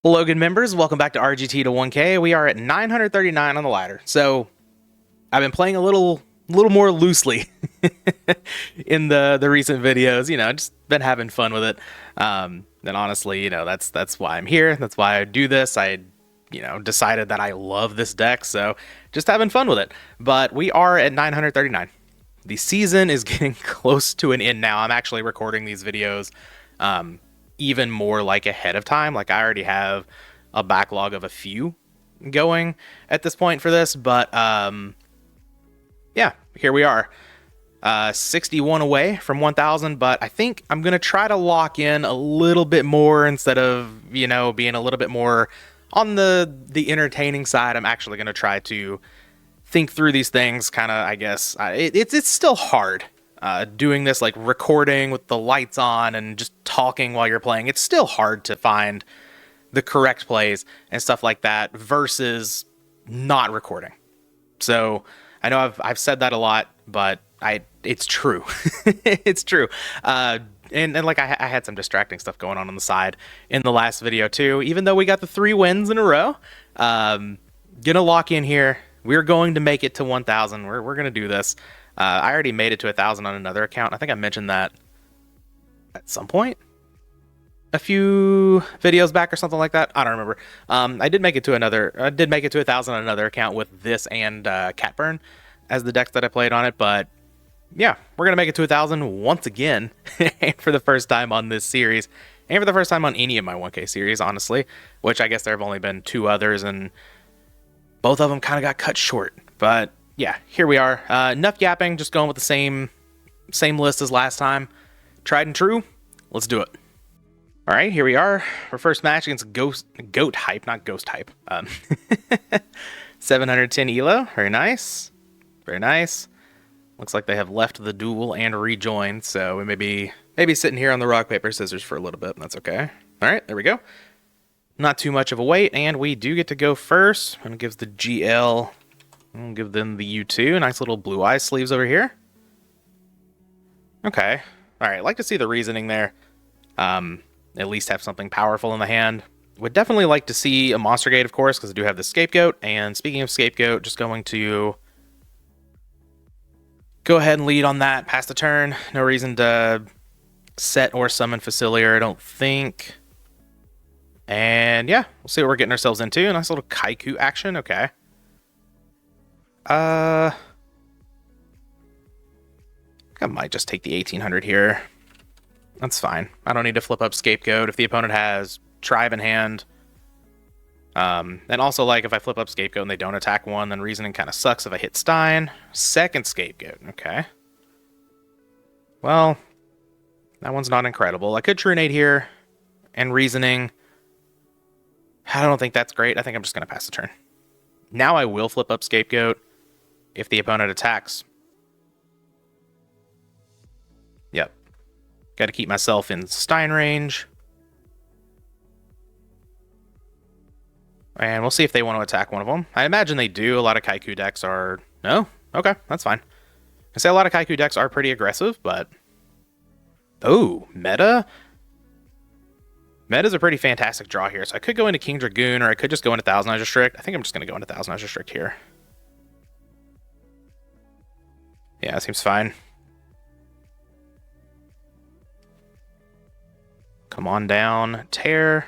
Hello, good members. Welcome back to RGT to 1K. We are at 939 on the ladder. So I've been playing a little more loosely in the recent videos. Just been having fun with it. And honestly, that's why I'm here. That's why I do this. I decided that I love this deck, so just having fun with it. But we are at 939. The season is getting close to an end now. I'm actually recording these videos even more like ahead of time. Like I already have a backlog of a few going at this point for this, but yeah, here we are. 61 away from 1,000, but I think I'm gonna try to lock in a little bit more instead of being a little bit more on the entertaining side. I'm actually gonna try to think through these things, kind of. I guess it's still hard doing this, like recording with the lights on and just talking while you're playing. It's still hard to find the correct plays and stuff like that versus not recording. So I know I've said that a lot, but it's true. It's true. And like I had some distracting stuff going on the side in the last video too. Even though we got the 3 wins in a row, gonna lock in here. We're going to make it to 1,000. We're gonna do this. I already made it to 1,000 on another account. I think I mentioned that at some point a few videos back or something like that. I don't remember. I did make it to 1,000 on another account with this and Catburn as the decks that I played on it. But yeah, we're gonna make it to 1,000 once again, and for the first time on this series, and for the first time on any of my 1K series, honestly. Which I guess there have only been 2 others, and both of them kind of got cut short. But yeah, here we are. Enough yapping, just going with the same list as last time. Tried and true. Let's do it. All right, here we are. Our first match against Goat Hype, not Ghost Hype. 710 ELO. Very nice. Very nice. Looks like they have left the duel and rejoined, so we may be sitting here on the rock, paper, scissors for a little bit, and that's okay. All right, there we go. Not too much of a wait, and we do get to go first. And it gives the GL. We'll give them the U2. Nice little blue eye sleeves over here. Okay. All right. Like to see the reasoning there. At least have something powerful in the hand. Would definitely like to see a Monster Gate, of course, because I do have the Scapegoat. And speaking of Scapegoat, just going to go ahead and lead on that. Pass the turn. No reason to set or summon Facilier, I don't think. And yeah, we'll see what we're getting ourselves into. A nice little Kaiku action. Okay. I might just take the 1,800 here. That's fine. I don't need to flip up Scapegoat if the opponent has Tribe in hand. And also, like, if I flip up Scapegoat and they don't attack one, then Reasoning kind of sucks if I hit Stein. Second Scapegoat. Okay. Well, that one's not incredible. I could Trunade here and Reasoning. I don't think that's great. I think I'm just going to pass the turn. Now I will flip up Scapegoat if the opponent attacks. Yep. Got to keep myself in Stein range. And we'll see if they want to attack one of them. I imagine they do. A lot of Kaiku decks are... No? Okay, that's fine. I say a lot of Kaiku decks are pretty aggressive, but... Oh, meta? Meta's a pretty fantastic draw here. So I could go into King Dragoon, or I could just go into Thousand Eyes Restrict. I think I'm just going to go into Thousand Eyes Restrict here. Yeah, that seems fine. Come on down. Tear.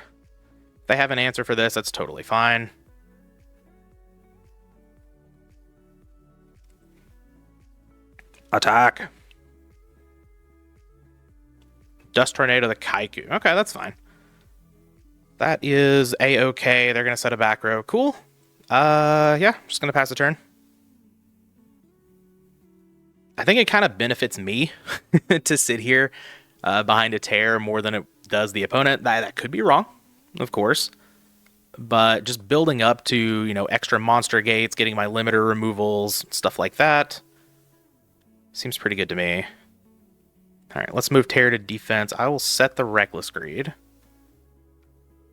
If they have an answer for this, that's totally fine. Attack. Dust Tornado the Kaiku. Okay, that's fine. That is A-okay. They're going to set a back row. Cool. Yeah, just going to pass the turn. I think it kind of benefits me to sit here behind a Tear more than it does the opponent. That could be wrong, of course. But just building up to, extra Monster Gates, getting my limiter removals, stuff like that, seems pretty good to me. All right, let's move Tear to defense. I will set the Reckless Greed.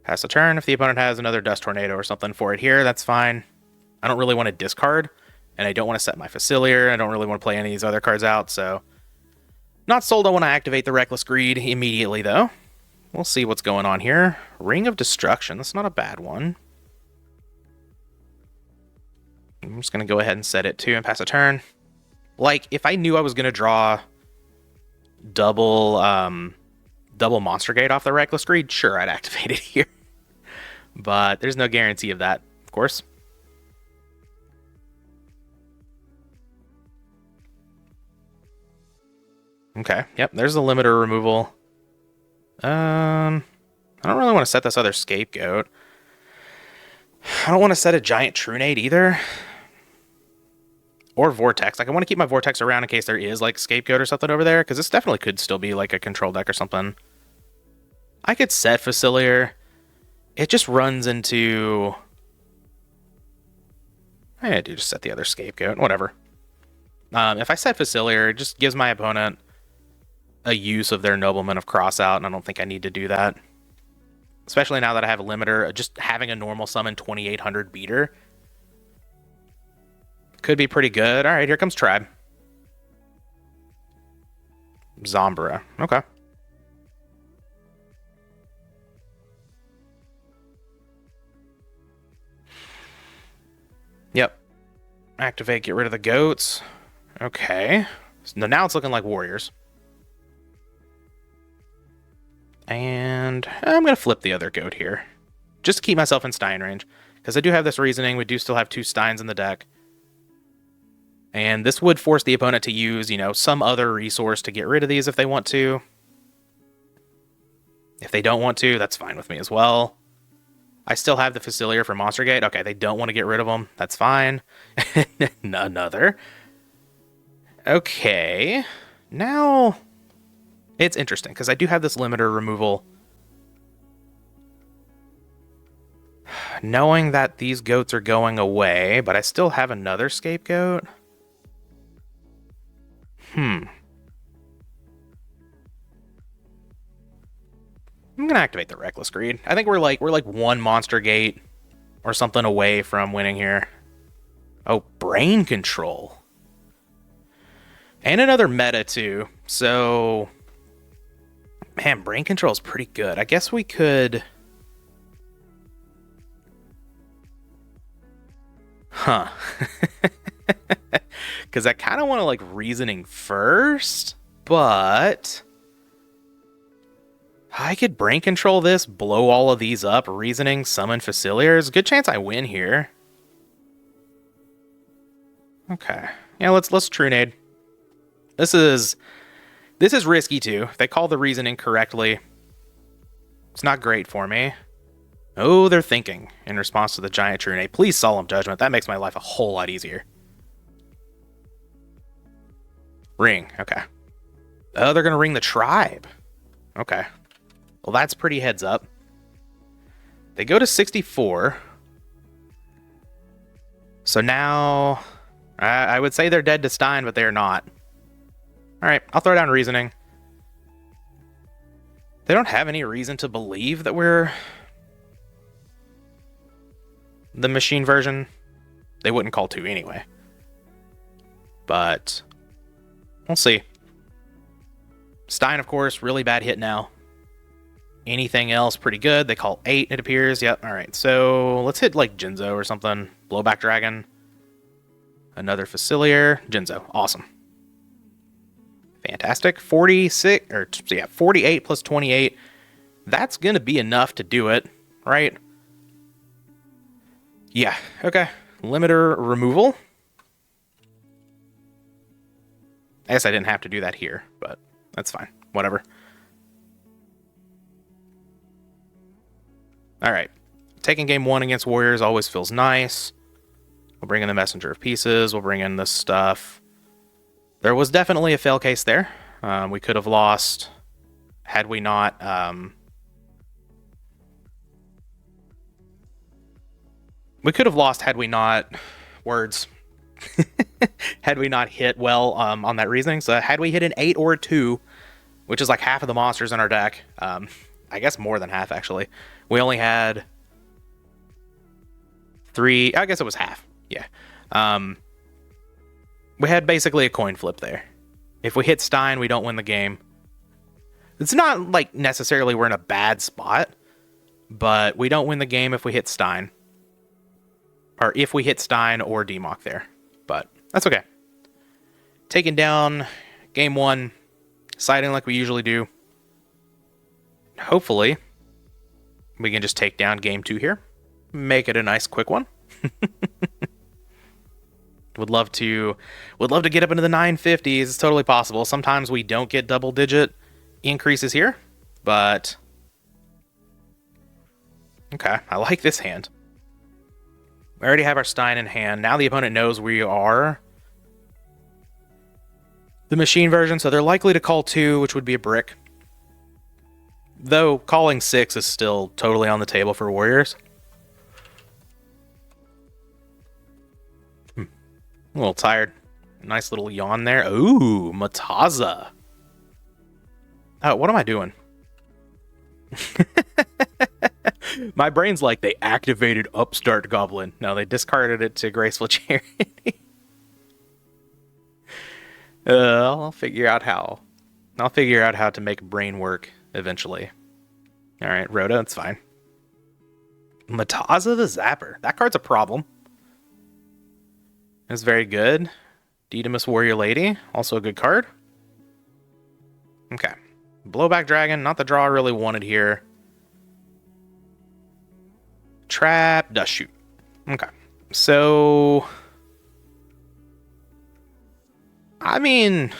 Pass the turn. If the opponent has another Dust Tornado or something for it here, that's fine. I don't really want to discard, and I don't want to set my Facilier. I don't really want to play any of these other cards out, so... Not sold on when I activate the Reckless Greed immediately, though. We'll see what's going on here. Ring of Destruction. That's not a bad one. I'm just going to go ahead and set it 2 and pass a turn. Like, if I knew I was going to draw double Monster Gate off the Reckless Greed, sure, I'd activate it here. But there's no guarantee of that, of course. Okay, yep, there's the limiter removal. I don't really want to set this other Scapegoat. I don't want to set a giant Trunade either. Or Vortex. Like, I want to keep my Vortex around in case there is, like, Scapegoat or something over there, because this definitely could still be, like, a control deck or something. I could set Facilier. It just runs into... I do just set the other Scapegoat. Whatever. If I set Facilier, it just gives my opponent a use of their Nobleman of Crossout, and I don't think I need to do that. Especially now that I have a limiter, just having a normal summon 2800 beater could be pretty good. All right, here comes Tribe. Zombra. Okay. Yep. Activate, get rid of the goats. Okay. So now it's looking like warriors. And I'm going to flip the other goat here. Just to keep myself in Stein range. Because I do have this reasoning. We do still have 2 Steins in the deck. And this would force the opponent to use, you know, some other resource to get rid of these if they want to. If they don't want to, that's fine with me as well. I still have the Facilier for Monster Gate. Okay, they don't want to get rid of them. That's fine. Another. Okay. Now... it's interesting, because I do have this limiter removal. Knowing that these goats are going away, but I still have another Scapegoat. I'm going to activate the Reckless Greed. I think we're like 1 Monster Gate or something away from winning here. Oh, Brain Control. And another meta, too. So... man, Brain Control is pretty good. I guess we could... huh. Because I kind of want to, like, Reasoning first, but... I could Brain Control this, blow all of these up, Reasoning, summon Faciliers. Good chance I win here. Okay. Yeah, let's Trunade. This is risky, too. If they call the Reasoning correctly, it's not great for me. Oh, they're thinking in response to the giant Trunade. Please Solemn Judgment. That makes my life a whole lot easier. Ring. Okay. Oh, they're going to ring the Tribe. Okay. Well, that's pretty heads up. They go to 64. So now... I would say they're dead to Stein, but they're not. Alright, I'll throw down Reasoning. They don't have any reason to believe that we're the machine version. They wouldn't call 2 anyway. But we'll see. Stein, of course, really bad hit now. Anything else pretty good. They call 8, it appears. Yep, alright. So let's hit like Jinzo or something. Blowback Dragon. Another Facilier. Jinzo. Awesome. Fantastic. 46, or yeah, 48 plus 28. That's going to be enough to do it, right? Yeah, okay. Limiter removal. I guess I didn't have to do that here, but that's fine. Whatever. All right. Taking game 1 against Warriors always feels nice. We'll bring in the Messenger of Pieces. We'll bring in this stuff. There was definitely a fail case there. We could have lost had we not... we could have lost had we not... words. Had we not hit well on that Reasoning. So had we hit an 8 or a 2, which is like half of the monsters in our deck, I guess more than half, actually. We only had 3... I guess it was half. Yeah. We had basically a coin flip there. If we hit Stein, we don't win the game. It's not like necessarily we're in a bad spot, but we don't win the game if we hit Stein. Or if we hit Stein or Demok there. But that's okay. Taking down game 1, siding like we usually do. Hopefully, we can just take down game 2 here. Make it a nice quick one. Would love to get up into the 950s. It's totally possible. Sometimes we don't get double-digit increases here, but okay, I like this hand. We already have our Stein in hand. Now the opponent knows we are the machine version, so they're likely to call 2, which would be a brick. Though calling 6 is still totally on the table for Warriors. A little tired. Nice little yawn there. Ooh, Mataza. Oh, what am I doing? My brain's like, they activated Upstart Goblin. No, they discarded it to Graceful Charity. I'll figure out how. I'll figure out how to make brain work eventually. All right, Rhoda, that's fine. Mataza the Zapper. That card's a problem. It's very good. Didymus Warrior Lady, also a good card. Okay. Blowback Dragon, not the draw I really wanted here. Trap, Dust Shoot. Okay. So, I mean,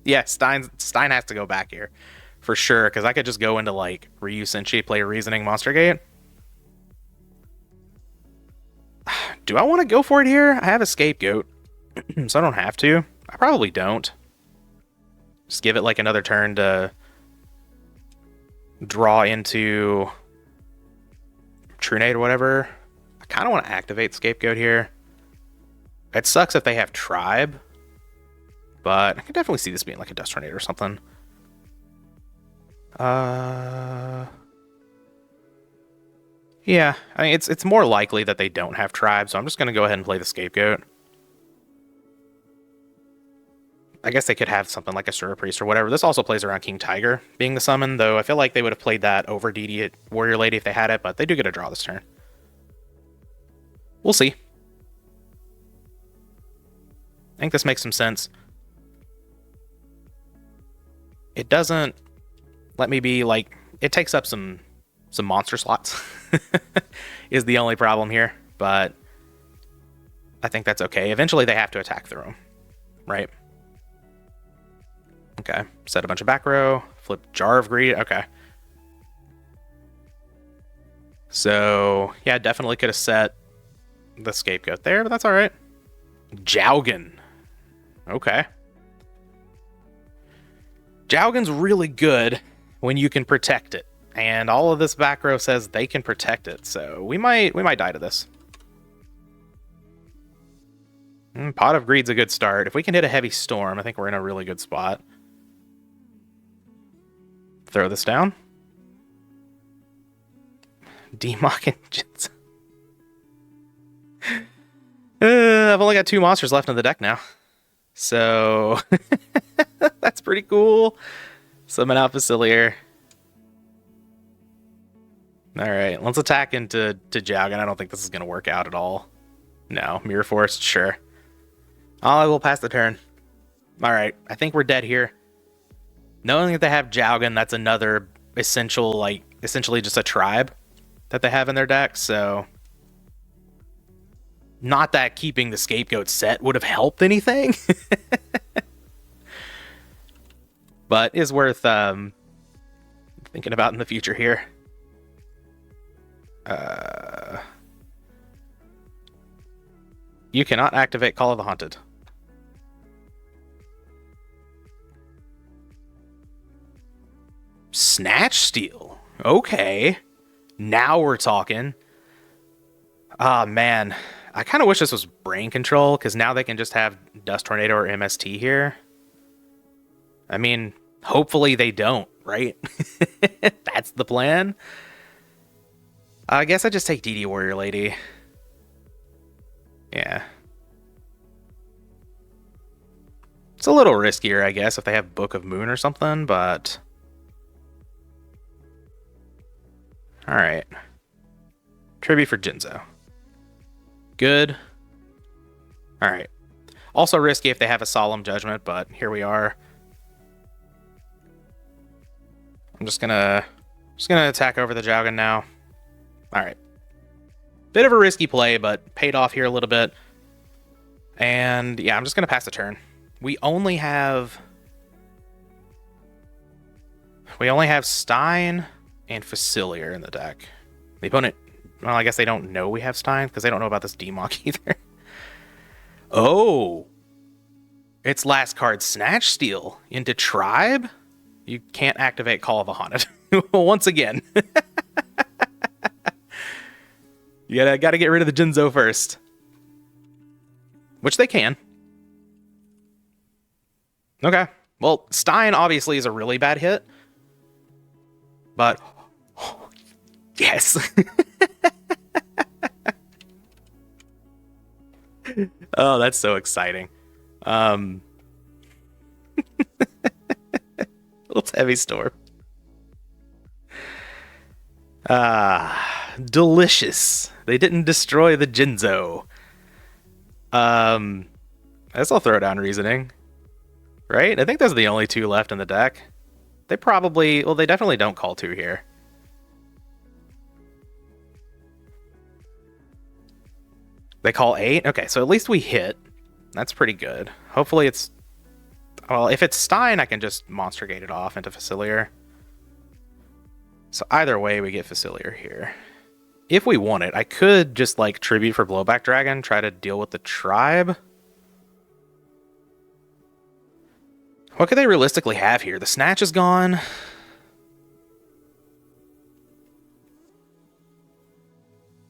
yeah, Stein has to go back here for sure, because I could just go into like Ryu Senshi, play Reasoning Monster Gate. Do I want to go for it here? I have a Scapegoat, so I don't have to. I probably don't. Just give it like another turn to draw into Trunade or whatever. I kind of want to activate Scapegoat here. It sucks if they have Tribe, but I can definitely see this being like a Dust Tornado or something. Yeah, I mean, it's more likely that they don't have Tribe, so I'm just going to go ahead and play the Scapegoat. I guess they could have something like a Sura Priest or whatever. This also plays around King Tiger being the summon, though I feel like they would have played that over DD Warrior Lady if they had it, but they do get a draw this turn. We'll see. I think this makes some sense. It doesn't let me be like... It takes up some monster slots is the only problem here, but I think that's okay. Eventually they have to attack through them, right? Okay, set a bunch of back row, flip Jar of Greed, okay. So, yeah, definitely could have set the Scapegoat there, but that's alright. Jowgen. Okay. Jowgen's really good when you can protect it. And all of this back row says they can protect it, so we might die to this. Pot of Greed's a good start. If we can hit a Heavy Storm, I think we're in a really good spot. Throw this down. Demok Engines. I've only got 2 monsters left in the deck now. So, that's pretty cool. Summon out Facilier. Alright, let's attack into Jowgen. I don't think this is going to work out at all. No, Mirror Force, sure. I will pass the turn. Alright, I think we're dead here. Knowing that they have Jowgen, that's another essentially just a tribe that they have in their deck, so... Not that keeping the Scapegoat set would have helped anything. But is worth thinking about in the future here. You cannot activate Call of the Haunted. Snatch Steal. Okay. Now we're talking. Ah, man. I kind of wish this was Brain Control, because now they can just have Dust Tornado or MST here. I mean, hopefully they don't, right? That's the plan. I guess I just take DD Warrior Lady. Yeah. It's a little riskier, I guess, if they have Book of Moon or something, but All right. Tribute for Jinzo. Good. All right. Also risky if they have a Solemn Judgment, but here we are. I'm just gonna attack over the Jowgen now. All right. Bit of a risky play, but paid off here a little bit. And yeah, I'm just gonna pass the turn. We only have Stein and Facilier in the deck. The opponent, well, I guess they don't know we have Stein because they don't know about this Demok either. Oh, it's last card Snatch Steal into Tribe. You can't activate Call of a Haunted once again. You gotta get rid of the Jinzo first, which they can. Okay, well, Stein obviously is a really bad hit, but yes. Oh, that's so exciting. It's Heavy Storm. Delicious. They didn't destroy the Jinzo. I guess I'll throw down Reasoning. Right? I think those are the only two left in the deck. They probably, well, they definitely don't call 2 here. They call 8? Okay, so at least we hit. That's pretty good. Hopefully it's... Well, if it's Stein, I can just Monster Gate it off into Facilier. So either way, we get Facilier here. If we want it, I could just, like, Tribute for Blowback Dragon, try to deal with the Tribe. What could they realistically have here? The Snatch is gone.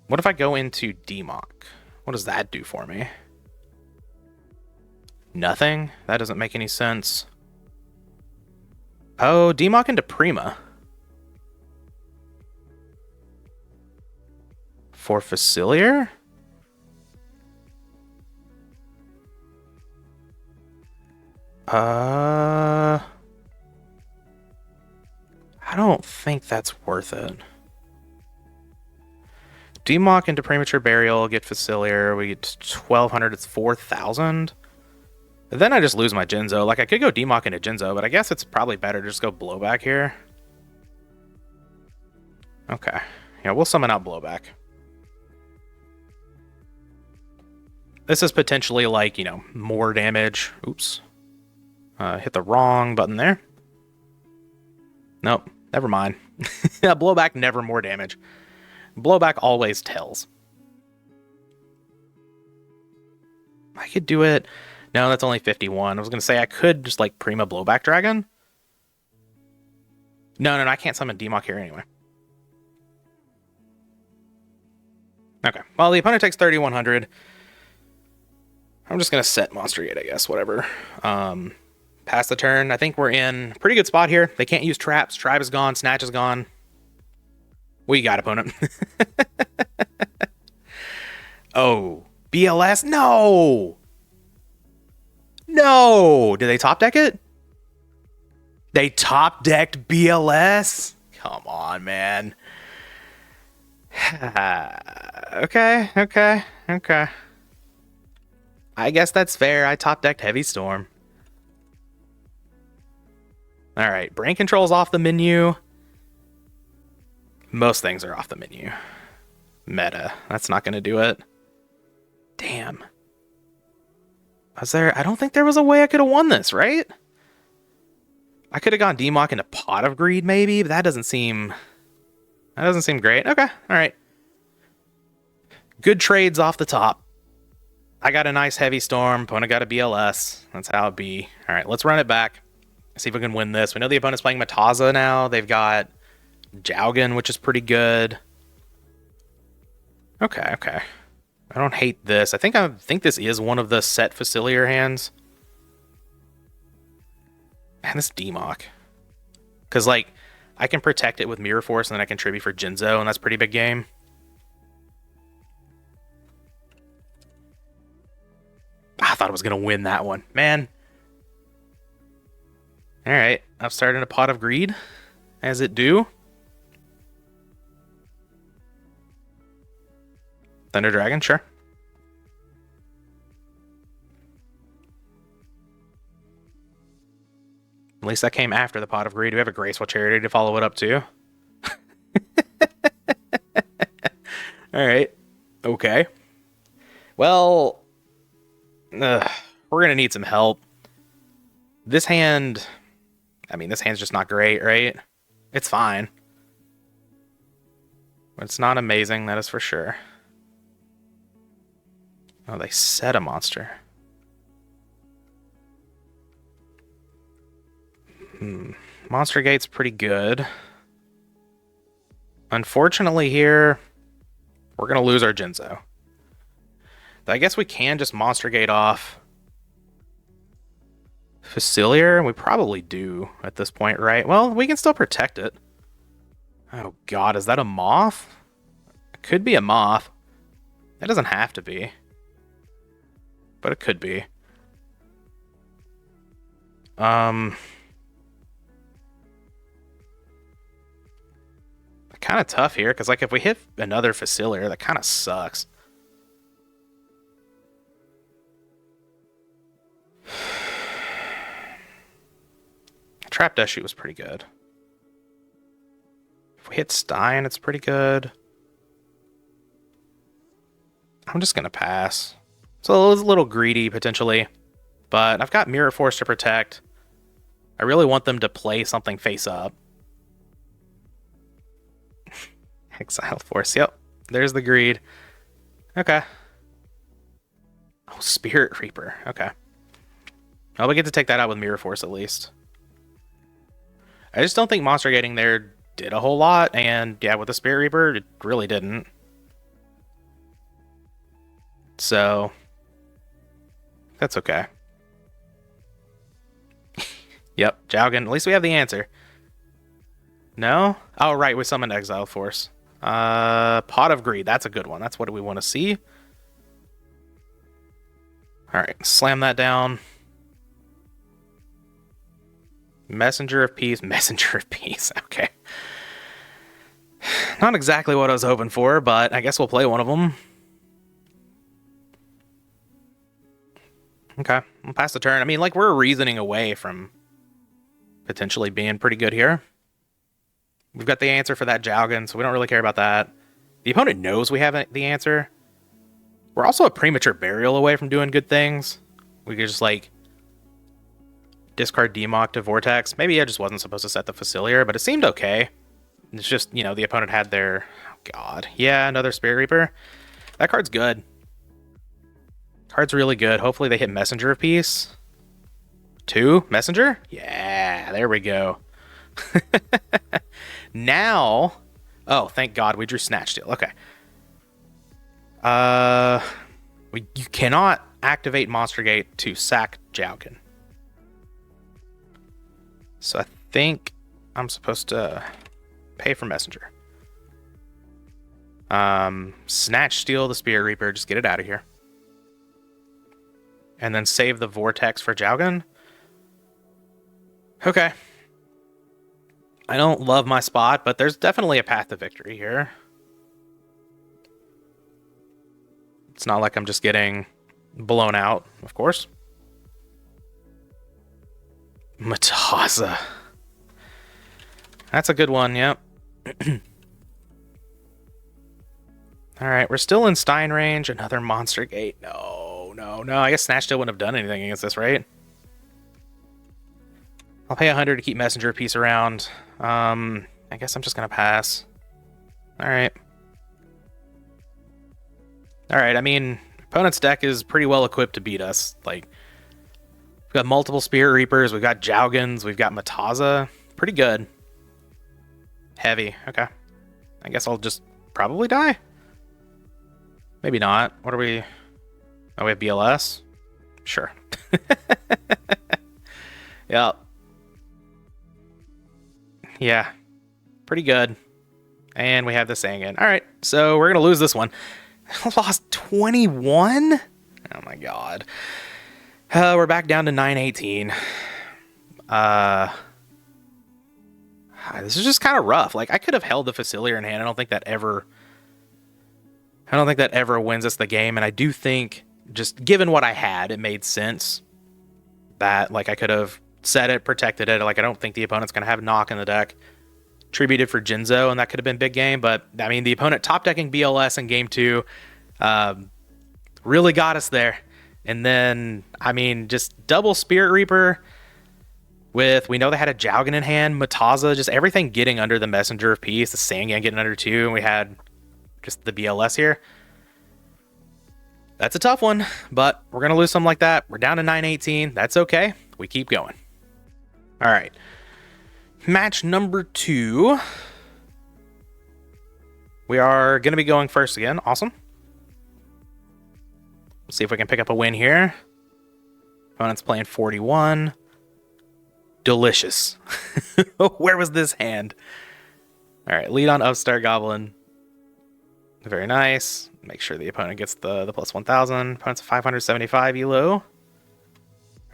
What if I go into Demok? What does that do for me? Nothing? That doesn't make any sense. Oh, Demok into Prima. For Facilier? I don't think that's worth it. Demok into Premature Burial, get Facilier, we get 1,200, it's 4,000. Then I just lose my Jinzo. Like, I could go Demok into Jinzo, but I guess it's probably better to just go Blowback here. Okay. Yeah, we'll summon out Blowback. This is potentially, like, you know, more damage. Oops. Hit the wrong button there. Nope. Never mind. Blowback, never more damage. Blowback always tells. I could do it... No, that's only 51. I was going to say I could just, like, Prima Blowback Dragon. No, I can't summon Demok here anyway. Okay. Well, the opponent takes 3,100. I'm just going to set Monster Gate, I guess. Whatever. Pass the turn. I think we're in a pretty good spot here. They can't use traps. Tribe is gone. Snatch is gone. What you got, opponent? Oh. BLS? No! No! Did they top deck it? They top decked BLS? Come on, man. Okay. I guess that's fair. I top decked Heavy Storm. Alright, Brain Control's off the menu. Most things are off the menu. Meta. That's not going to do it. Damn. Was there... I don't think there was a way I could have won this, right? I could have gone Demok into Pot of Greed, maybe, but that doesn't seem... That doesn't seem great. Okay, alright. Good trades off the top. I got a nice Heavy Storm. Opponent got a BLS. That's how it be. Alright, let's run it back. See if we can win this. We know the opponent's playing Mataza now. They've got Jowgen, which is pretty good. Okay. I don't hate this. I think this is one of the set Facilier hands. Man, this Demok. Because, like, I can protect it with Mirror Force, and then I can Tribute for Jinzo, and that's a pretty big game. I thought I was going to win that one. Man. Alright, I've started a Pot of Greed, as it do. Thunder Dragon, sure. At least that came after the Pot of Greed. We have a Graceful Charity to follow it up too. Alright. Okay. Well, we're going to need some help. This hand... I mean, this hand's just not great, right? It's fine. But it's not amazing, that is for sure. Oh, they set a monster. Monster Gate's pretty good. Unfortunately here, we're going to lose our Jinzo. I guess we can just Monster Gate off Facilier. We probably do at this point, right? Well, we can still protect it. Oh god, is that a moth? It could be a moth. It doesn't have to be. But it could be. Kind of tough here, because like if we hit another Facilier, that kind of sucks. Trap Death Shoot was pretty good. If we hit Stein, it's pretty good. I'm just going to pass. So it's a little greedy, potentially. But I've got Mirror Force to protect. I really want them to play something face up. Exile Force, yep. There's the greed. Okay. Oh, Spirit Reaper, okay. Well, we get to take that out with Mirror Force at least. I just don't think Monster Gating there did a whole lot, and yeah, with the Spirit Reaper, it really didn't. So, that's okay. Yep, Jowgen. At least we have the answer. No? Oh, right, we summoned Exile Force. Pot of Greed, that's a good one. That's what we want to see. Alright, slam that down. Messenger of Peace, Messenger of Peace, okay. Not exactly what I was hoping for, but I guess we'll play one of them. Okay, we'll pass the turn. I mean, like, we're reasoning away from potentially being pretty good here. We've got the answer for that Jowgen, so we don't really care about that. The opponent knows we have the answer. We're also a premature burial away from doing good things. We could just, like, discard Demok to Vortex. Maybe I just wasn't supposed to set the Facilier, but it seemed okay. It's just, you know, the opponent had their... Oh, God. Yeah, another Spirit Reaper. That card's good. Card's really good. Hopefully they hit Messenger of Peace. 2? Messenger? Yeah, there we go. Now... Oh, thank God, we drew Snatch Steal. Okay. You cannot activate Monster Gate to sack Jowgen. So I think I'm supposed to pay for Messenger. Snatch Steal the Spirit Reaper, just get it out of here. And then save the Vortex for Jowgen. Okay. I don't love my spot, but there's definitely a path to victory here. It's not like I'm just getting blown out, of course. Mataza. That's a good one, yep. Alright, we're still in Stein range. Another Monster Gate. No, no, no. I guess Snatch still wouldn't have done anything against this, right? I'll pay 100 to keep Messenger of Peace around. I guess I'm just going to pass. Alright. Alright, I mean, opponent's deck is pretty well equipped to beat us. Like, we've got multiple Spirit Reapers, we've got Jowgens, we've got Mataza. Pretty good. Heavy, okay. I guess I'll just probably die? Maybe not. What are we... Oh, we have BLS? Sure. Yep. Yeah. Pretty good. And we have the Sangan. Alright, so we're going to lose this one. Lost 21? Oh my god. We're back down to 918. This is just kind of rough. Like, I could have held the Facilier in hand. I don't think that ever I don't think that ever wins us the game, and I do think, just given what I had, it made sense that, like, I could have set it, protected it. Like, I don't think the opponent's going to have knock in the deck. Tributed for Jinzo, and that could have been big game, but, I mean, the opponent top-decking BLS in game 2 really got us there. And then, I mean, just double Spirit Reaper with, we know they had a Jowgen in hand, Mataza, just everything getting under the Messenger of Peace, the Sangan getting under 2, and we had just the BLS here. That's a tough one, but we're going to lose something like that. We're down to 918. That's okay. We keep going. All right. Match number 2. We are going to be going first again. Awesome. Let's see if we can pick up a win here. Opponent's playing 41. Delicious. Where was this hand? All right, lead on Upstart Goblin. Very nice. Make sure the opponent gets the plus 1,000. Opponent's 575 elo. All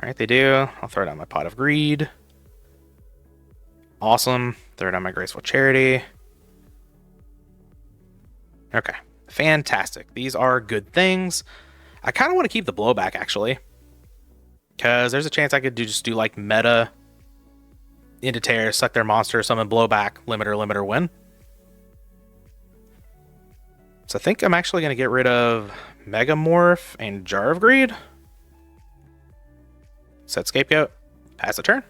right, they do. I'll throw down my Pot of Greed. Awesome. Throw down my Graceful Charity. Okay, fantastic. These are good things. I kind of want to keep the blowback, actually, because there's a chance I could just do like meta into tear, suck their monster, summon blowback, limiter, win. So I think I'm actually going to get rid of Megamorph and Jar of Greed. Set Scapegoat. Pass a turn.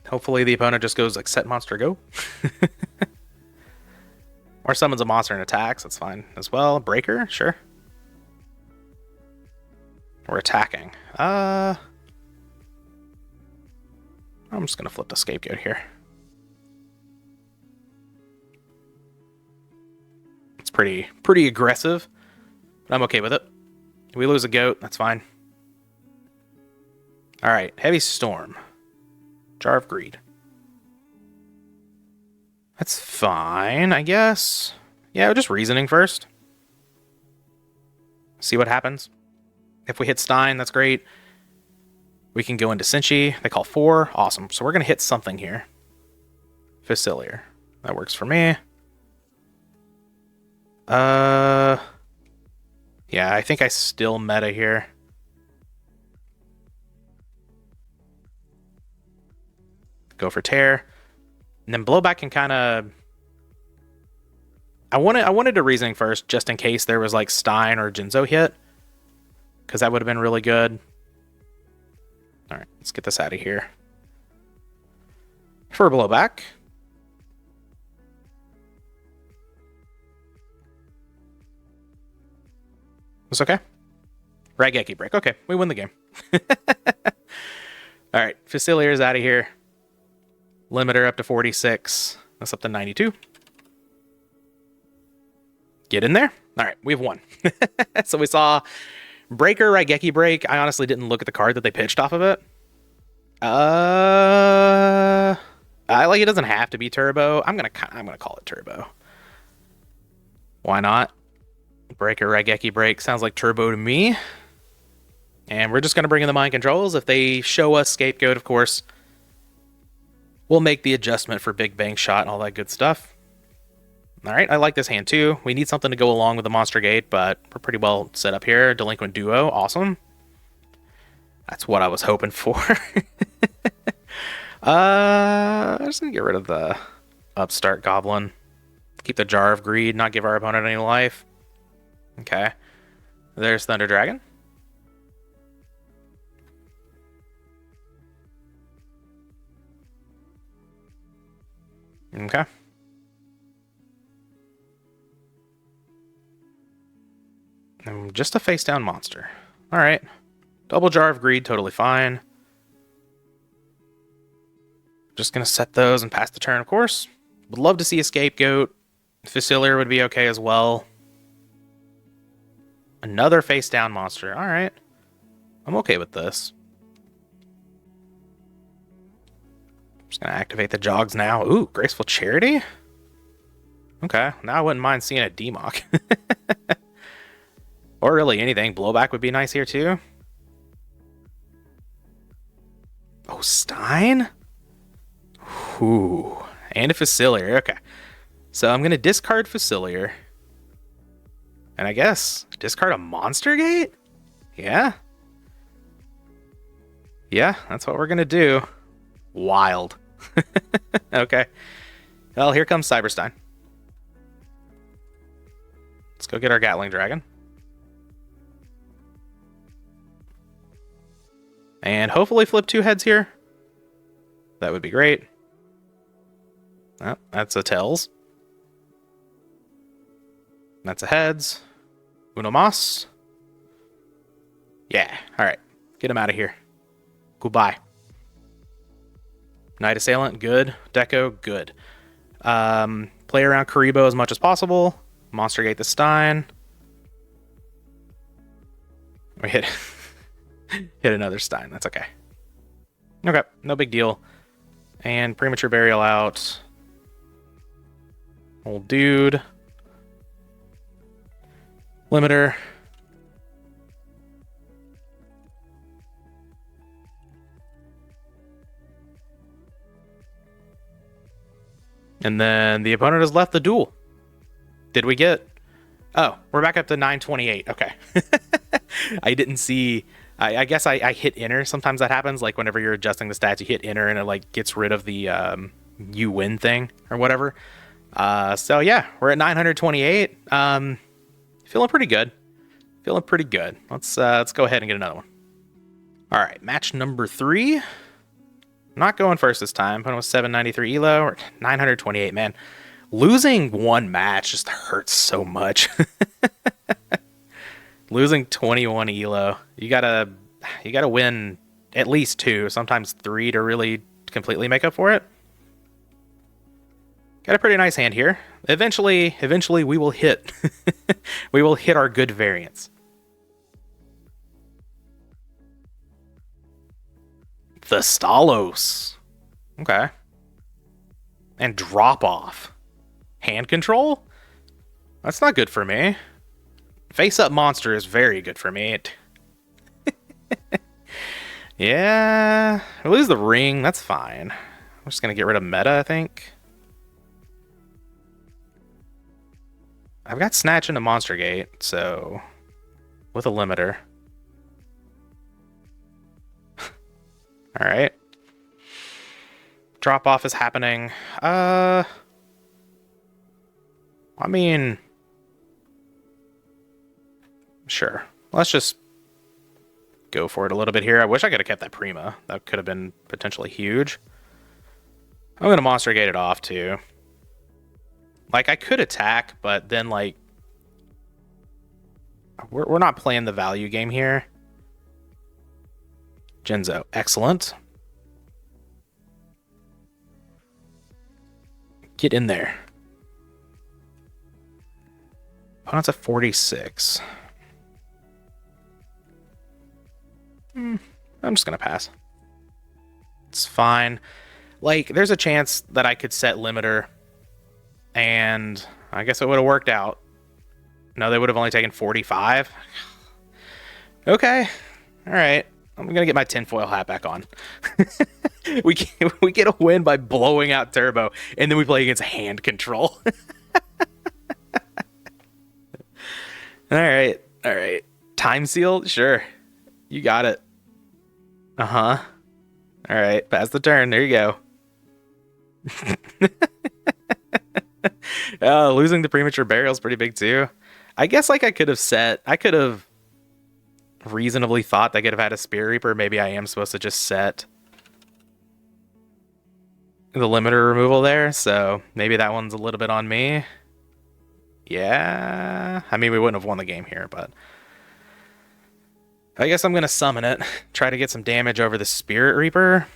Hopefully the opponent just goes like set monster go. Or summons a monster and attacks. That's fine as well. Breaker, sure. We're attacking. I'm just going to flip the Scapegoat here. It's pretty aggressive, but I'm okay with it. If we lose a goat, that's fine. All right, Heavy Storm. Jar of Greed. That's fine, I guess. Yeah, just reasoning first. See what happens. If we hit Stein, that's great. We can go into Cinchi. They call 4. Awesome. So we're going to hit something here. Facilier. That works for me. Yeah, I think I still meta here. Go for tear. And then blowback can kind of... I wanted to reasoning first, just in case there was like Stein or Jinzo hit, because that would have been really good. All right, let's get this out of here. For blowback. It's okay. Raigeki break. Okay, we win the game. All right, Facilier is out of here. Limiter up to 46. That's up to 92. Get in there. All right, we've won. So we saw Breaker, Raigeki break. I honestly didn't look at the card that they pitched off of it. I like it doesn't have to be turbo. I'm gonna call it turbo. Why not? Breaker, Raigeki break sounds like turbo to me. And we're just gonna bring in the mind controls. If they show us Scapegoat, of course, we'll make the adjustment for Big Bang Shot and all that good stuff. All right, I like this hand too. We need something to go along with the Monster Gate, but we're pretty well set up here. Delinquent Duo, awesome. That's what I was hoping for. I'm just gonna get rid of the Upstart Goblin. Keep the Jar of Greed, not give our opponent any life. Okay. There's Thunder Dragon. Okay. And just a face down monster. All right. Double Jar of Greed, totally fine. Just going to set those and pass the turn, of course. Would love to see a Scapegoat. Facilier would be okay as well. Another face down monster. All right. I'm okay with this. Just going to activate the jogs now. Ooh, Graceful Charity? Okay. Now I wouldn't mind seeing a Demock. Or really anything. Blowback would be nice here too. Oh, Stein? Ooh. And a Facilier. Okay. So I'm going to discard Facilier. And I guess discard a Monster Gate? Yeah. Yeah, that's what we're gonna do. Wild. Okay. Well, here comes Cyberstein. Let's go get our Gatling Dragon. And hopefully flip 2 heads here. That would be great. Oh, that's a tails. That's a heads. Uno mas. Yeah, alright. Get him out of here. Goodbye. Knight Assailant, good. Deco, good. Play around Kuhb as much as possible. Monster Gate the Stein. We hit hit another Stein. That's okay. Okay, no big deal. And Premature Burial out. Old dude. Limiter. And then the opponent has left the duel. Did we get... Oh, we're back up to 928. Okay. I didn't see... I guess I hit enter. Sometimes that happens. Like whenever you're adjusting the stats, you hit enter and it like gets rid of the you win thing or whatever. So yeah, we're at 928. Feeling pretty good. Feeling pretty good. Let's go ahead and get another one. All right, match number 3. Not going first this time. Opponent was 793 elo or 928. Man, losing one match just hurts so much. Losing 21 elo, you gotta win at least 2, sometimes 3 to really completely make up for it. Got a pretty nice hand here. Eventually we will hit. We will hit our good variants. The Stalos. Okay. And drop off. Hand control? That's not good for me. Face up monster is very good for me. Yeah. I lose the ring. That's fine. I'm just going to get rid of meta, I think. I've got Snatch into Monster Gate, so... with a limiter. Alright. Drop off is happening. I mean... sure. Let's just go for it a little bit here. I wish I could have kept that Prima. That could have been potentially huge. I'm going to Monster Gate it off, too. Like, I could attack, but then, like... We're not playing the value game here. Genzo. Excellent. Get in there. Opponent's at 46. I'm just going to pass. It's fine. Like, there's a chance that I could set limiter, and I guess it would have worked out. No, they would have only taken 45. Okay. All right. I'm going to get my tinfoil hat back on. we get a win by blowing out Turbo, and then we play against hand control. All right. All right. Time seal? Sure. You got it. Uh-huh. All right. Pass the turn. There you go. Losing the premature burial is pretty big, too. I guess, like, I could have reasonably thought they could have had a Spear Reaper. Maybe I am supposed to just set the limiter removal there, so maybe that one's a little bit on me. Yeah. I mean, we wouldn't have won the game here, but I guess I'm going to summon it. Try to get some damage over the Spirit Reaper.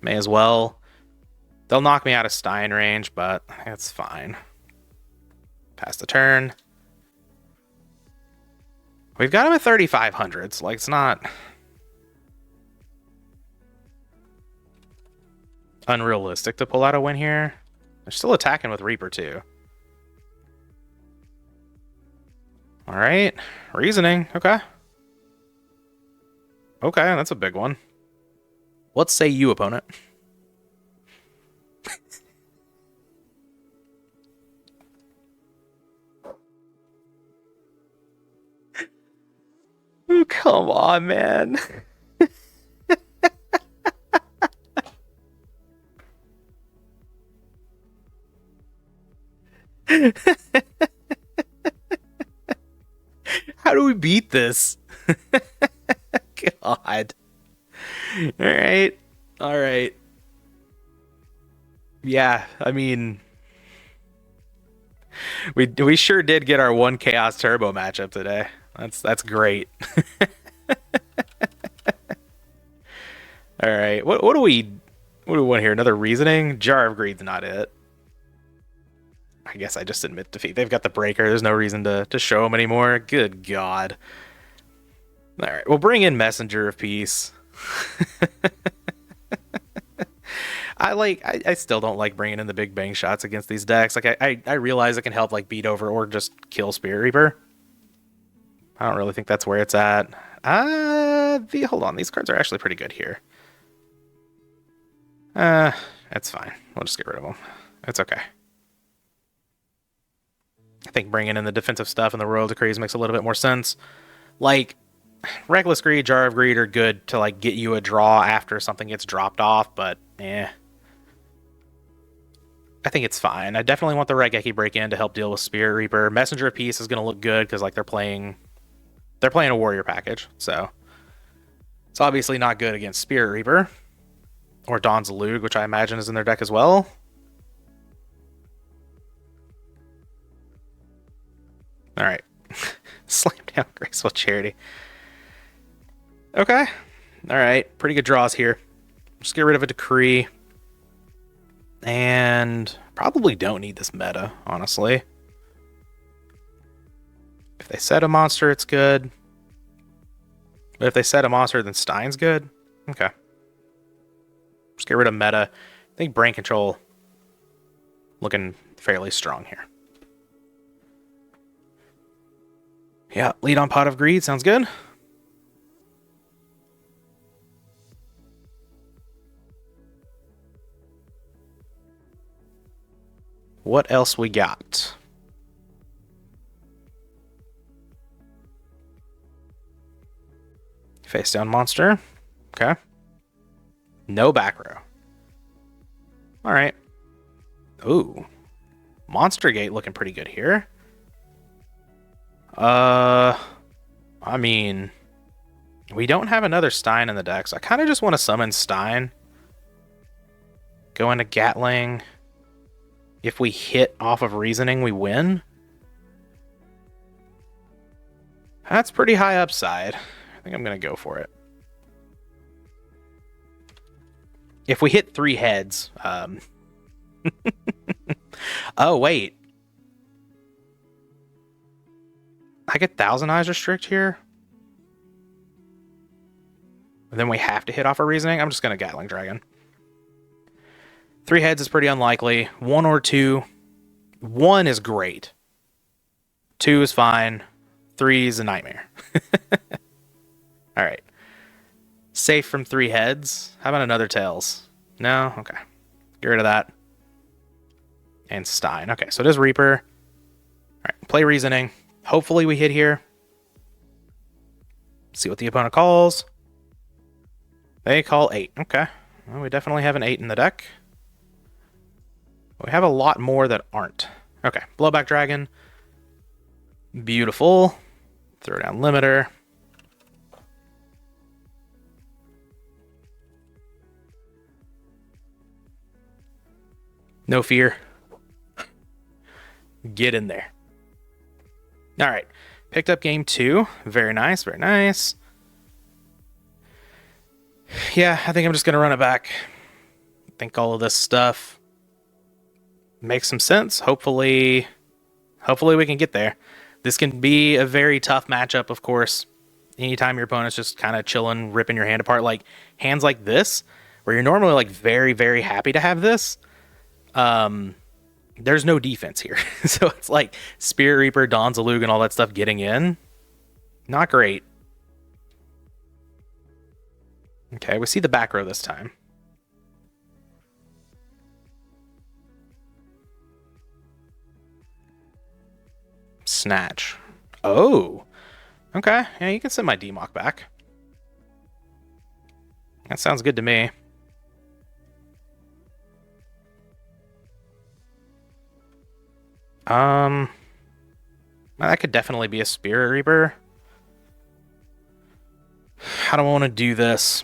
May as well. They'll knock me out of Stein range, but that's fine. Pass the turn. We've got him at 3,500, so like it's not unrealistic to pull out a win here. They're still attacking with Reaper too. All right, reasoning. Okay. Okay, that's a big one. What say you, opponent? Come on, man. How do we beat this? God. All right. All right. Yeah, I mean, we sure did get our one Chaos Turbo matchup today. That's great. All right. What do we want here? Another reasoning? Jar of Greed's not it. I guess I just admit defeat. They've got the breaker. There's no reason to show them anymore. Good God. All right. We'll bring in Messenger of Peace. I still don't like bringing in the big bang shots against these decks. Like I realize it can help like beat over or just kill Spirit Reaper. I don't really think that's where it's at. Hold on, these cards are actually pretty good here. That's fine. We'll just get rid of them. It's okay. I think bringing in the defensive stuff and the Royal Decrees makes a little bit more sense. Like, Reckless Greed, Jar of Greed are good to like get you a draw after something gets dropped off, but I think it's fine. I definitely want the Regeki break in to help deal with Spirit Reaper. Messenger of Peace is going to look good because like they're playing a warrior package, so it's obviously not good against Spirit Reaper or Dawn's Elude, which I imagine is in their deck as well. All right. Slam down Graceful Charity. Okay. All right. Pretty good draws here. Just get rid of a Decree. And probably don't need this meta, honestly. If they set a monster, it's good. But if they set a monster, then Stein's good. Okay. Just get rid of meta. I think Brain Control looking fairly strong here. Yeah, lead on Pot of Greed. Sounds good. What else we got? Face down monster. Okay. No back row. All right. Ooh. Monster Gate looking pretty good here. I mean, we don't have another Stein in the deck, so I kind of just want to summon Stein. Go into Gatling. If we hit off of Reasoning, we win. That's pretty high upside. I think I'm going to go for it. If we hit 3 heads... Oh, wait. I get Thousand Eyes Restrict here? And then we have to hit off a Reasoning? I'm just going to Gatling Dragon. 3 heads is pretty unlikely. 1 or 2. 1 is great. 2 is fine. 3 is a nightmare. Alright. Safe from 3 heads. How about another Tails? No? Okay. Get rid of that. And Stein. Okay, so it is Reaper. Alright, play Reasoning. Hopefully we hit here. See what the opponent calls. They call 8. Okay. Well, we definitely have an 8 in the deck. We have a lot more that aren't. Okay, Blowback Dragon. Beautiful. Throw down Limiter. No fear. Get in there. All right. Picked up game 2. Very nice, very nice. Yeah, I think I'm just going to run it back. I think all of this stuff makes some sense. Hopefully we can get there. This can be a very tough matchup, of course. Anytime your opponent's just kind of chilling, ripping your hand apart, like hands like this, where you're normally like very, very happy to have this. There's no defense here. So it's like Spirit Reaper, Dawn's Elude, and all that stuff getting in. Not great. Okay, we see the back row this time. Snatch. Oh. Okay, yeah, you can send my DMOC back. That sounds good to me. That could definitely be a Spirit Reaper. How do I want to do this?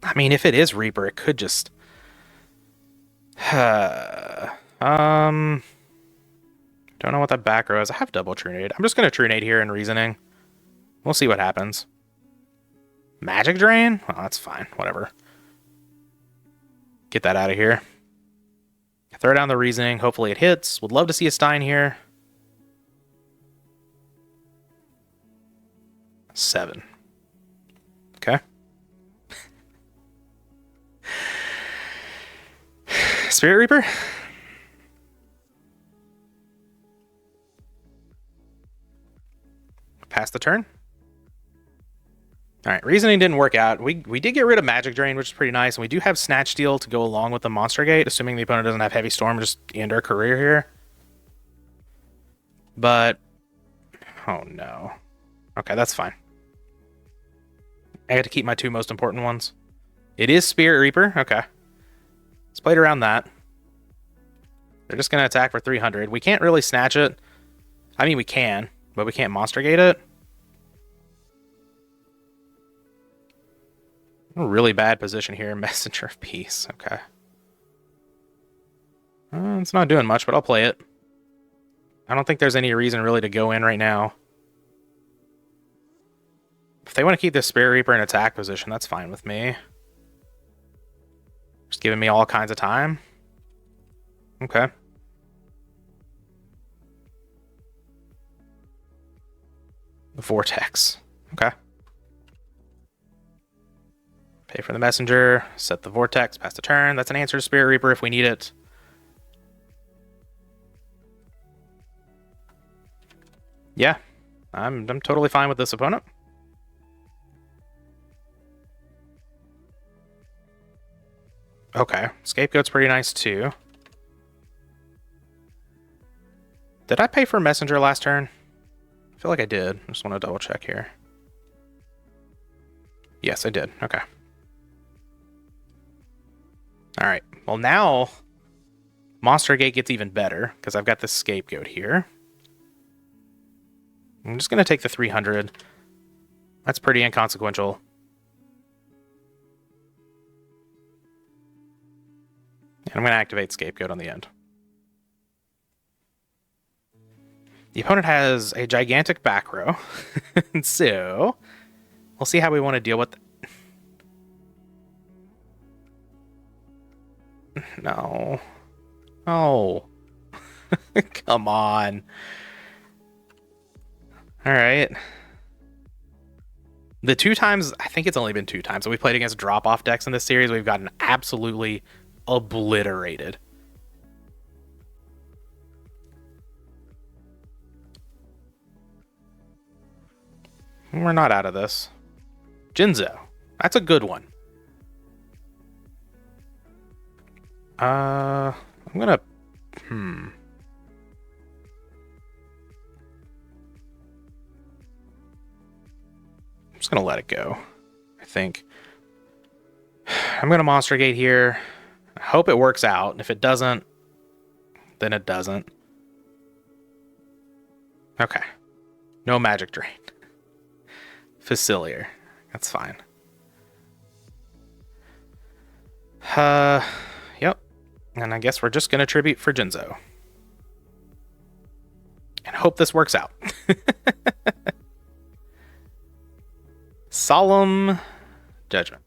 I mean, if it is Reaper, it could just... Don't know what that back row is. I have double Trunade. I'm just going to Trunade here in Reasoning. We'll see what happens. Magic Drain? Oh, that's fine. Whatever. Get that out of here. Throw down the Reasoning. Hopefully it hits. Would love to see a Stein here. 7. Okay. Spirit Reaper? Pass the turn. All right, Reasoning didn't work out. We did get rid of Magic Drain, which is pretty nice, and we do have Snatch Steal to go along with the Monster Gate, assuming the opponent doesn't have Heavy Storm, just end our career here. But, oh no. Okay, that's fine. I got to keep my 2 most important ones. It is Spirit Reaper. Okay. Let's play it around that. They're just going to attack for 300. We can't really snatch it. I mean, we can, but we can't Monster Gate it. A really bad position here. Messenger of Peace. Okay. It's not doing much, but I'll play it. I don't think there's any reason really to go in right now. If they want to keep this Spirit Reaper in attack position, that's fine with me. Just giving me all kinds of time. Okay. The Vortex. Okay. Pay for the Messenger, set the Vortex, pass the turn. That's an answer to Spirit Reaper if we need it. Yeah, I'm totally fine with this opponent. Okay, Scapegoat's pretty nice too. Did I pay for Messenger last turn? I feel like I did. I just want to double check here. Yes, I did. Okay. All right. Well, now Monster Gate gets even better because I've got this Scapegoat here. I'm just going to take the 300. That's pretty inconsequential. And I'm going to activate Scapegoat on the end. The opponent has a gigantic back row. So we'll see how we want to deal with No. Oh. Come on. All right. The 2 times, I think it's only been 2 times that we played against drop-off decks in this series, we've gotten absolutely obliterated. We're not out of this. Jinzo. That's a good one. I'm gonna... I'm just gonna let it go, I think. I'm gonna Monster Gate here. I hope it works out. If it doesn't, then it doesn't. Okay. No Magic Drain. Facilier. That's fine. Yep. And I guess we're just gonna tribute for Jinzo. And hope this works out. Solemn Judgment.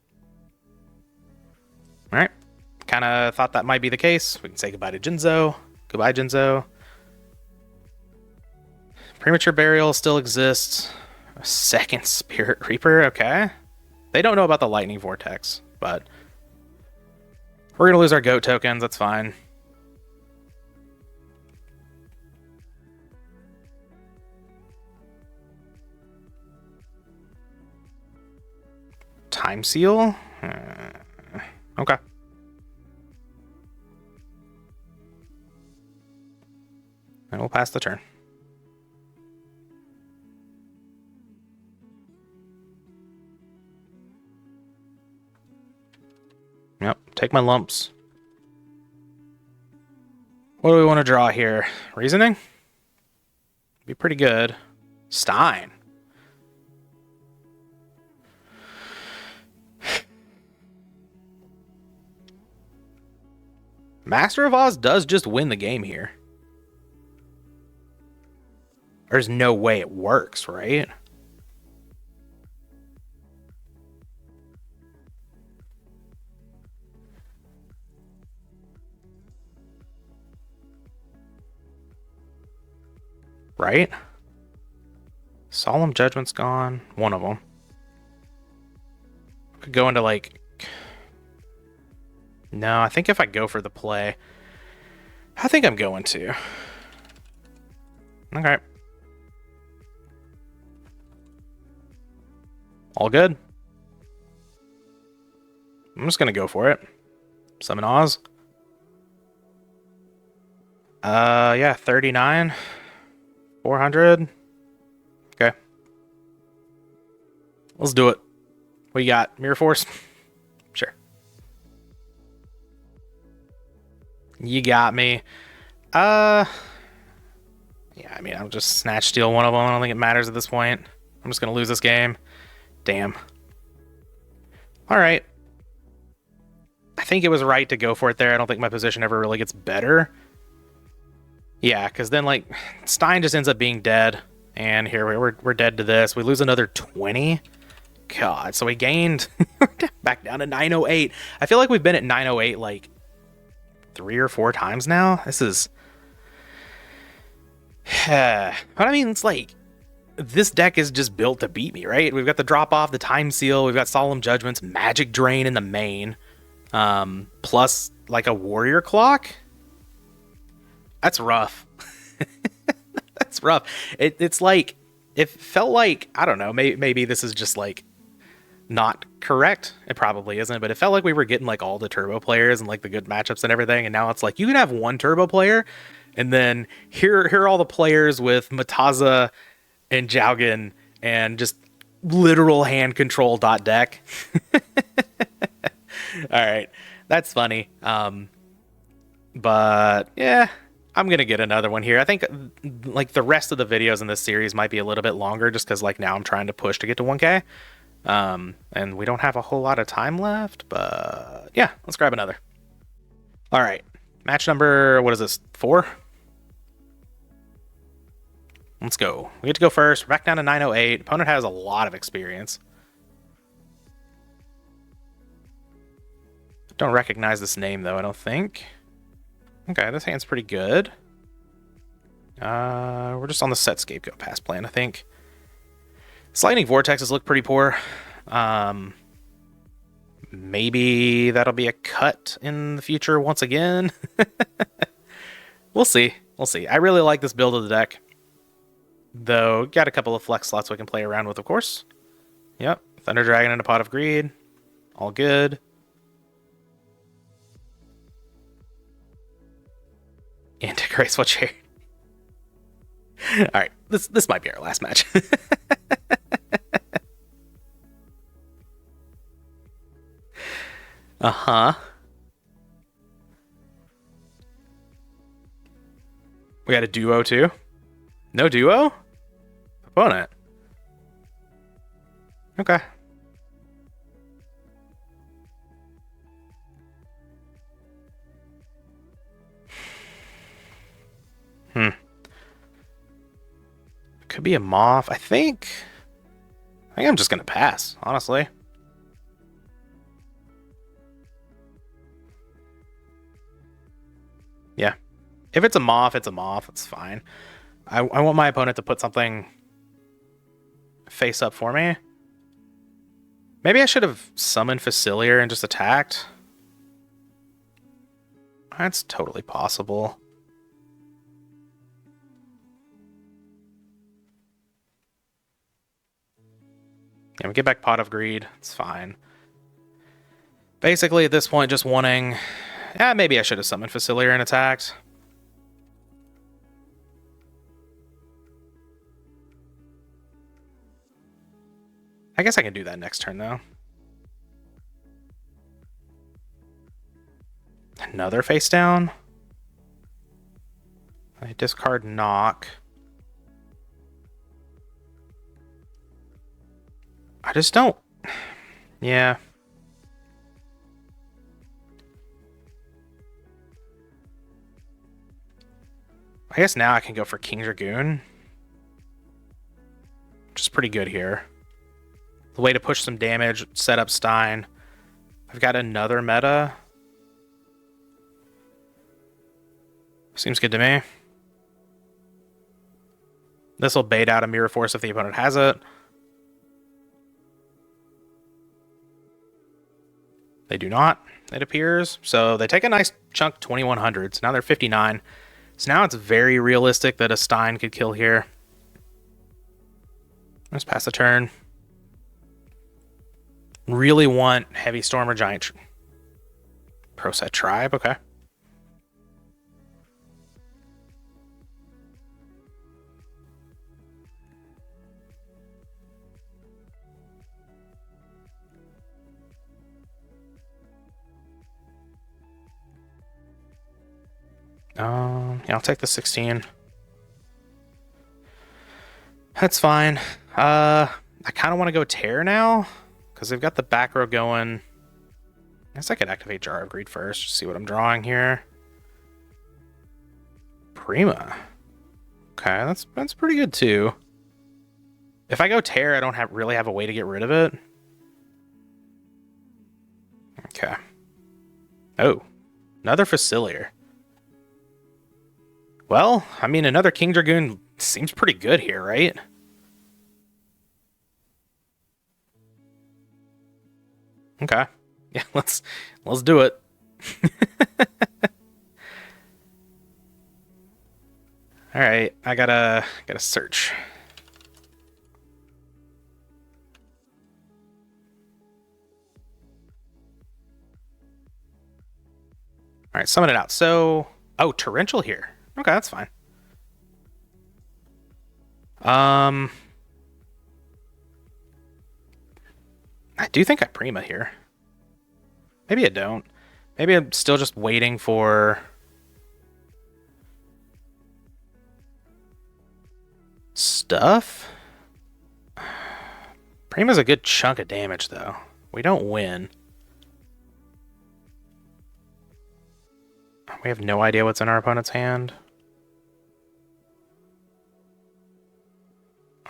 Alright. Kind of thought that might be the case. We can say goodbye to Jinzo. Goodbye, Jinzo. Premature Burial still exists. A second Spirit Reaper, okay. They don't know about the Lightning Vortex, but we're going to lose our Goat tokens, that's fine. Time Seal? Okay. And we'll pass the turn. Yep, take my lumps. What do we want to draw here? Reasoning? Be pretty good. Stein. Master of Oz does just win the game here. There's no way it works, right? Right? Solemn Judgment's gone. One of them. Could go into like... No, I think if I go for the play... I think I'm going to. Okay. All good. I'm just gonna go for it. Summon Oz. Yeah, 39. 400. Okay. Let's do it. What you got? Mirror Force? Sure. You got me. Yeah, I mean, I'll just snatch steal one of them. I don't think it matters at this point. I'm just gonna lose this game. Damn. Alright. I think it was right to go for it there. I don't think my position ever really gets better. Yeah, because then, like, Stein just ends up being dead. And here we're dead to this. We lose another 20. God, so we gained back down to 908. I feel like we've been at 908, like, 3 or 4 times now. This is... But I mean, it's like... This deck is just built to beat me, right? We've got the drop-off, the Time Seal, we've got Solemn Judgments, Magic Drain in the main, plus, like, a Warrior Clock. That's rough. That's rough. It's like, it felt like, I don't know, maybe this is just, like, not correct. It probably isn't, but it felt like we were getting, like, all the turbo players and, like, the good matchups and everything, and now it's like, you can have one turbo player, and then here are all the players with Mataza and Jaugen and just literal hand control deck. Alright, that's funny. But, yeah, I'm going to get another one here. I think, like, the rest of the videos in this series might be a little bit longer just because, like, now I'm trying to push to get to 1K. And we don't have a whole lot of time left, but yeah, let's grab another. All right, match number, what is this, 4? Let's go. We get to go first. We're back down to 908. Opponent has a lot of experience. Don't recognize this name, though, I don't think. Okay, this hand's pretty good. We're just on the set scapegoat pass plan, I think. Lightning Vortexes look pretty poor. Maybe that'll be a cut in the future once again. We'll see. We'll see. I really like this build of the deck. Though, got a couple of flex slots we can play around with, of course. Yep. Thunder Dragon and a Pot of Greed. All good. Anti-graceful chair. Alright, this might be our last match. Uh-huh. We got a duo too? No duo? Opponent. Okay. Could be a Moth. I think I'm just gonna pass, honestly. Yeah. If it's a Moth, it's a Moth. It's fine. I want my opponent to put something face up for me. Maybe I should have summoned Facilier and just attacked. That's totally possible. Yeah, we get back Pot of Greed. It's fine. Basically, at this point, just wanting... maybe I should have summoned Facilier and attacked. I guess I can do that next turn, though. Another face down. I discard knock. I just don't... Yeah. I guess now I can go for King Dragoon. Which is pretty good here. The way to push some damage, set up Stein. I've got another meta. Seems good to me. This will bait out a Mirror Force if the opponent has it. They do not, it appears. So they take a nice chunk, 2100. So now they're 59. So now it's very realistic that a Stein could kill here. Let's pass the turn. Really want Heavy Storm or Giant Pro Set Tribe, okay. Yeah, I'll take the 16. That's fine. I kind of want to go Tear now, because they've got the back row going. I guess I could activate Jar of Greed first, just see what I'm drawing here. Prima. Okay, that's pretty good too. If I go Tear, I don't really have a way to get rid of it. Okay. Oh, another Facilier. Well, I mean, another King Dragoon seems pretty good here, right? Okay. Yeah, let's do it. All right, I gotta search. All right, summon it out. So, oh, Torrential here. Okay, that's fine. I do think I Prima here. Maybe I don't. Maybe I'm still just waiting for stuff. Prima's a good chunk of damage, though. We don't win. We have no idea what's in our opponent's hand.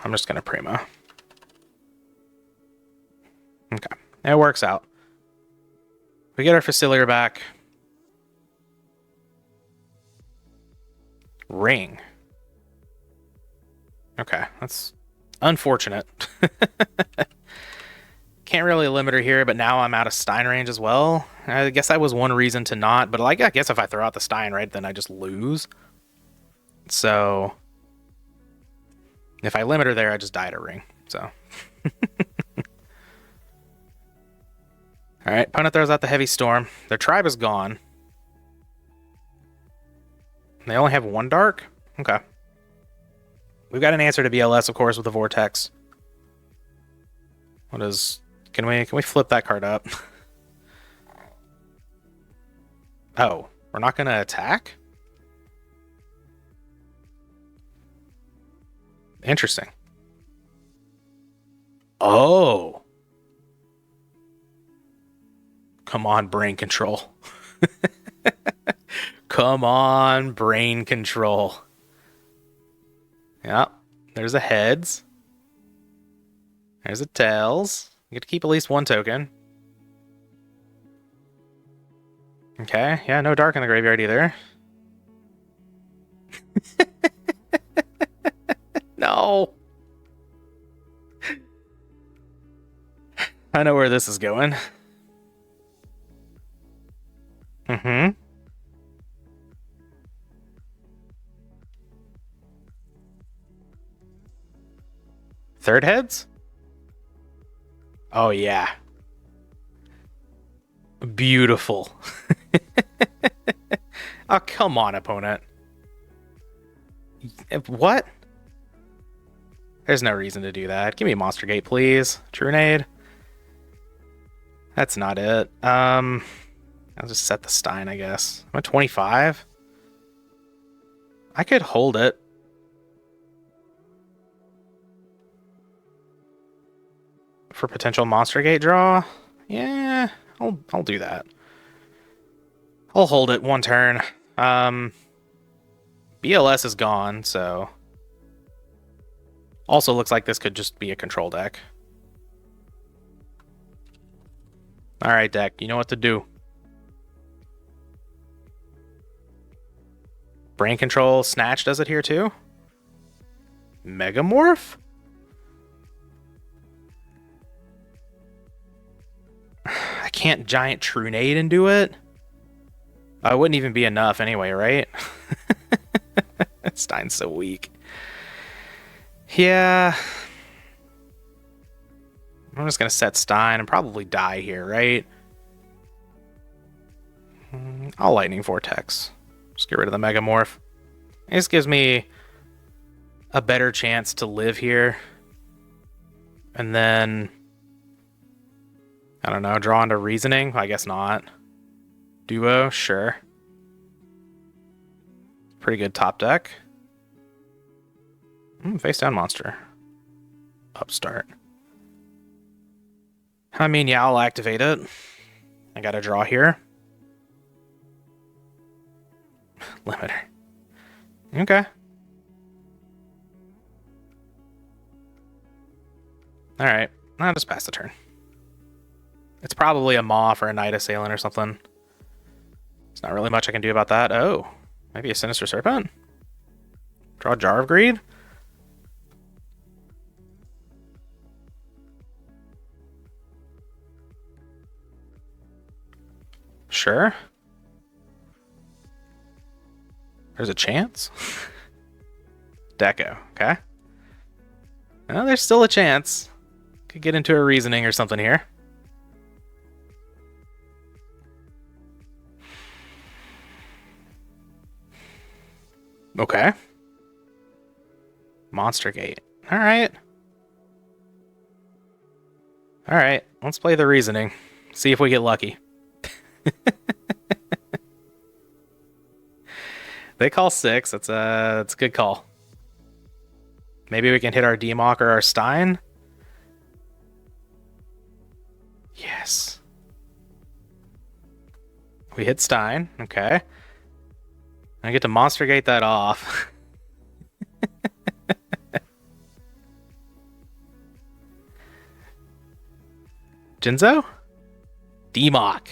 I'm just gonna Prima. Okay, it works out. We get our Facilier back. Ring. Okay, that's unfortunate. Can't really limit her here, but now I'm out of Stein range as well. I guess that was one reason to not, but like I guess if I throw out the Stein, right, then I just lose. So if I limit her there, I just die to Ring. So all right, opponent throws out the Heavy Storm. Their tribe is gone. They only have one dark? Okay. We've got an answer to BLS, of course, with the Vortex. What is... Can we flip that card up? Oh, we're not going to attack? Interesting. Oh. Come on, brain control. Come on, brain control. Yep. There's a heads. There's a tails. You get to keep at least one token. Okay. Yeah, no dark in the graveyard either. No. I know where this is going. Mm-hmm. Third heads? Oh, yeah. Beautiful. Oh, come on, opponent. What? There's no reason to do that. Give me a Monster Gate, please. Trunade. That's not it. I'll just set the Stein, I guess. I'm at 25. I could hold it. For potential Monster Gate draw. Yeah, I'll do that. I'll hold it one turn. BLS is gone, so... Also looks like this could just be a control deck. Alright, deck, you know what to do. Brain Control, Snatch does it here too? Megamorph? I can't Giant Trunade and do it? It wouldn't even be enough anyway, right? Stein's so weak. Yeah. I'm just going to set Stein and probably die here, right? I'll Lightning Vortex. Just get rid of the Megamorph. This gives me a better chance to live here. And then... I don't know, draw into Reasoning? I guess not. Duo? Sure. Pretty good top deck. Face down monster. Upstart. I mean, yeah, I'll activate it. I got a draw here. Limiter. Okay. Alright, I'll just pass the turn. It's probably a Moth or a Night Assailant or something. There's not really much I can do about that. Oh, maybe a Sinister Serpent? Draw Jar of Greed? Sure. There's a chance? Deco, okay. Well, there's still a chance. Could get into a Reasoning or something here. Okay. Monster Gate. Alright. Alright, let's play the Reasoning. See if we get lucky. They call 6. That's a good call. Maybe we can hit our Demock or our Stein. Yes. We hit Stein. Okay. I get to Monster Gate that off. Jinzo? Demock.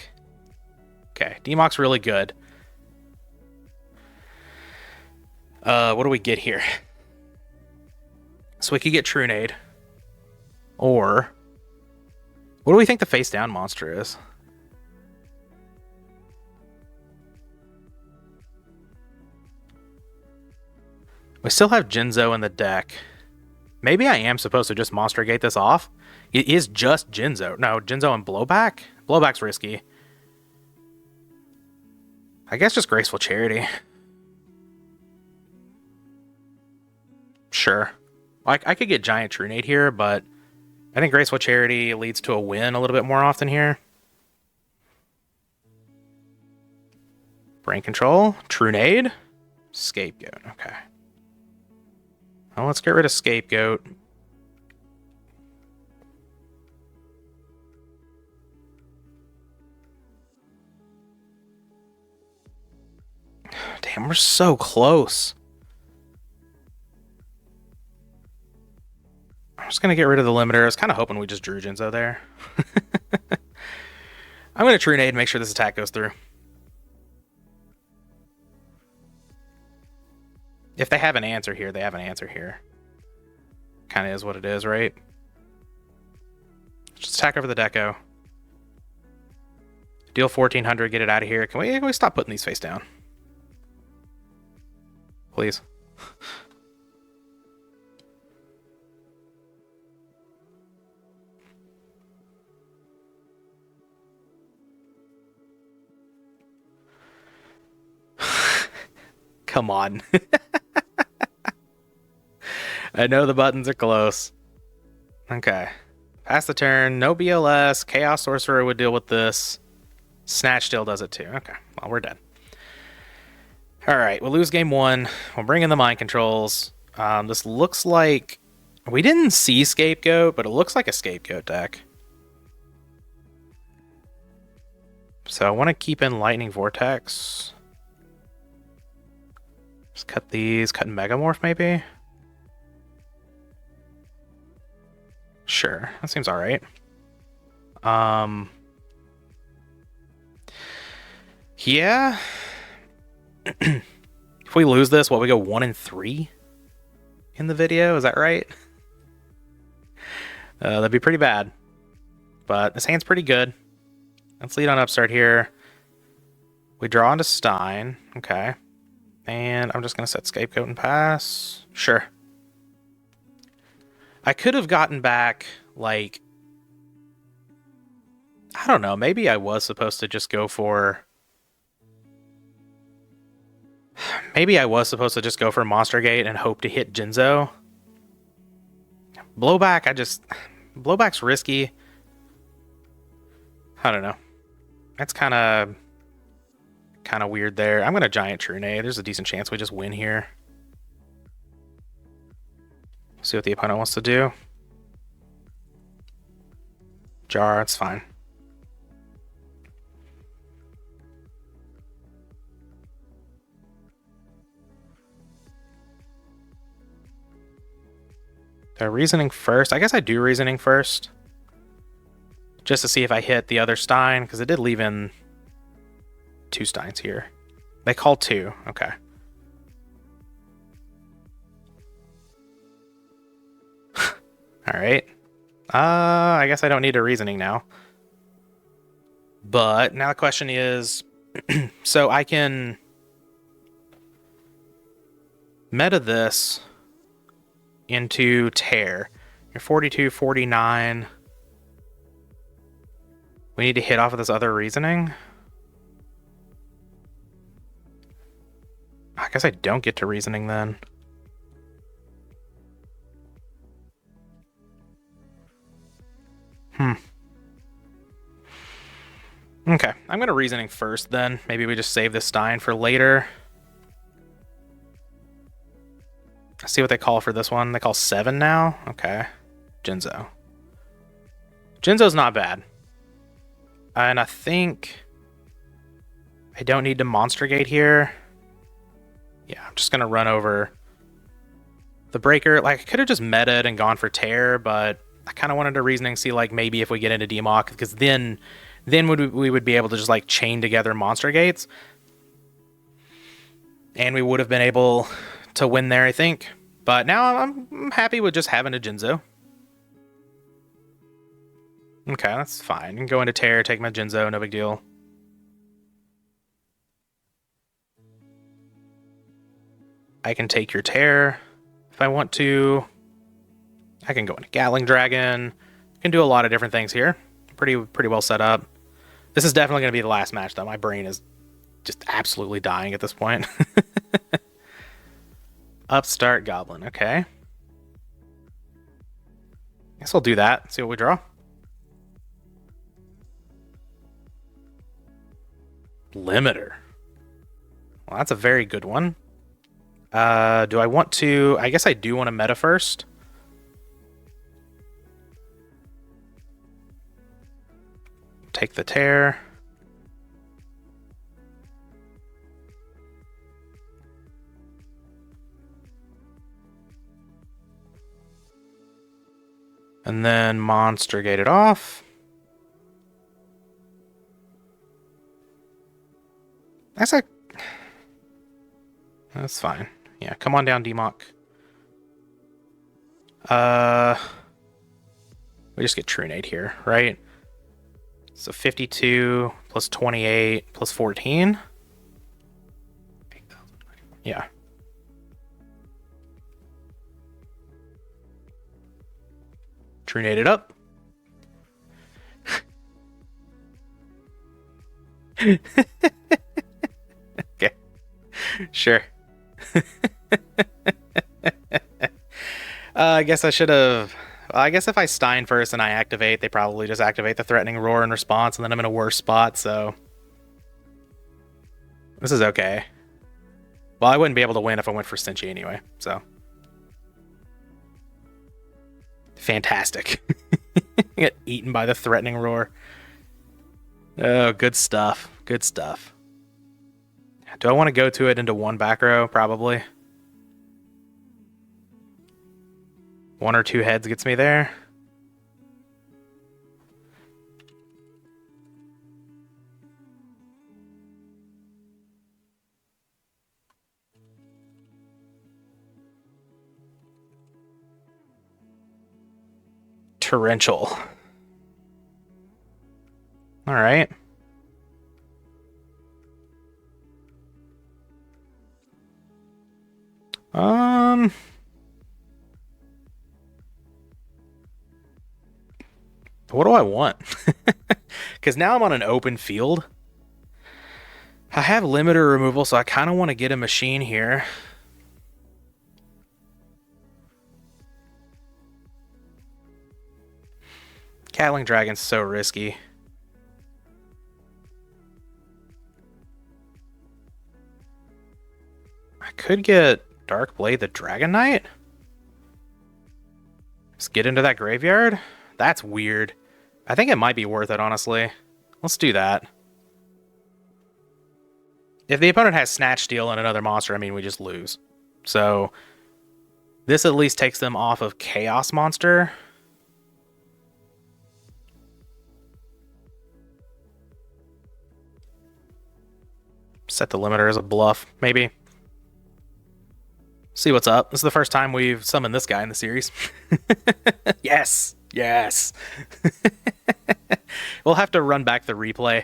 Okay, Demock's really good. What do we get here? So we could get Trunade. Or... what do we think the face down monster is? We still have Jinzo in the deck. Maybe I am supposed to just Monster Gate this off. It is just Jinzo. No, Jinzo and Blowback? Blowback's risky. I guess just Graceful Charity. Sure. I could get Giant Trunade here, but I think Graceful Charity leads to a win a little bit more often here. Brain Control. Trunade. Scapegoat. Okay. Well, let's get rid of Scapegoat. Damn, we're so close. I'm just going to get rid of the limiter. I was kind of hoping we just drew Jinzo there. I'm going to Trunade and make sure this attack goes through. If they have an answer here, they have an answer here. Kind of is what it is, right? Just attack over the Deco. Deal 1400, get it out of here. Can we stop putting these face down? Please. Come on. I know the buttons are close. Okay. Pass the turn. No BLS. Chaos Sorcerer would deal with this. Snatch still does it too. Okay. Well, we're dead. Alright, we'll lose game 1. We'll bring in the mind controls. This looks like... We didn't see Scapegoat, but it looks like a Scapegoat deck. So I want to keep in Lightning Vortex. Just cut these. Cut Megamorph, maybe? Sure, that seems alright. Yeah. If we lose this, what, we go 1-3 in the video? Is that right? That'd be pretty bad. But this hand's pretty good. Let's lead on Upstart here. We draw into Stein. Okay. And I'm just going to set Scapegoat and pass. Sure. I could have gotten back, like... I don't know. Maybe I was supposed to just go for... Maybe I was supposed to just go for Monster Gate and hope to hit Jinzo. Blowback, Blowback's risky. I don't know. That's kind of weird there. I'm going to Giant Trune. There's a decent chance we just win here. See what the opponent wants to do. Jar, it's fine. Reasoning first. I guess I do Reasoning first. Just to see if I hit the other Stein, because it did leave in 2 Steins here. They call 2. Okay. Alright. I guess I don't need a Reasoning now. But now the question is... so I can... meta this... into Tear. You're 42, 49. We need to hit off of this other Reasoning. I guess I don't get to Reasoning then. Okay, I'm going to Reasoning first then. Maybe we just save this Stein for later. See what they call for this one. They call 7 now? Okay. Jinzo. Jinzo's not bad. And I think I don't need to Monster Gate here. Yeah, I'm just going to run over the Breaker. Like, I could have just meta'd and gone for Tear, but I kind of wanted to Reasoning, see, like, maybe if we get into Demok, because then we would be able to just, like, chain together Monster Gates. And we would have been able to win there, I think. But now I'm happy with just having a Jinzo. Okay, that's fine. You can go into Tear, take my Jinzo, no big deal. I can take your Tear if I want to. I can go into Gatling Dragon. I can do a lot of different things here. Pretty well set up. This is definitely going to be the last match, though. My brain is just absolutely dying at this point. Upstart Goblin, okay. Guess we'll do that. See what we draw. Limiter. Well, that's a very good one. Do I want to... I guess I do want to meta first. Take the Tear. And then Monster Gate it off. That's fine. Yeah, come on down, Demok. We just get Trunade here, right? So 52 plus 28 plus 14. Yeah. Trunade it up. Okay. Sure. I guess I should have. Well, I guess if I Stein first and I activate, they probably just activate the threatening roar in response, and then I'm in a worse spot, so. This is okay. Well, I wouldn't be able to win if I went for Cinchi anyway, so. Fantastic. Get eaten by the threatening roar. Oh, good stuff. Good stuff. Do I want to go to it into one back row? Probably. One or two heads gets me there. Torrential. All right. What do I want? Because now I'm on an open field. I have limiter removal, so I kind of want to get a machine here. Catling Dragon's so risky. I could get Dark Blade the Dragon Knight. Just get into that graveyard? That's weird. I think it might be worth it, honestly. Let's do that. If the opponent has Snatch Steal and another monster, I mean, we just lose. So, this at least takes them off of Chaos Monster. Set the limiter as a bluff, maybe. See what's up. This is the first time we've summoned this guy in the series. Yes! Yes! We'll have to run back the replay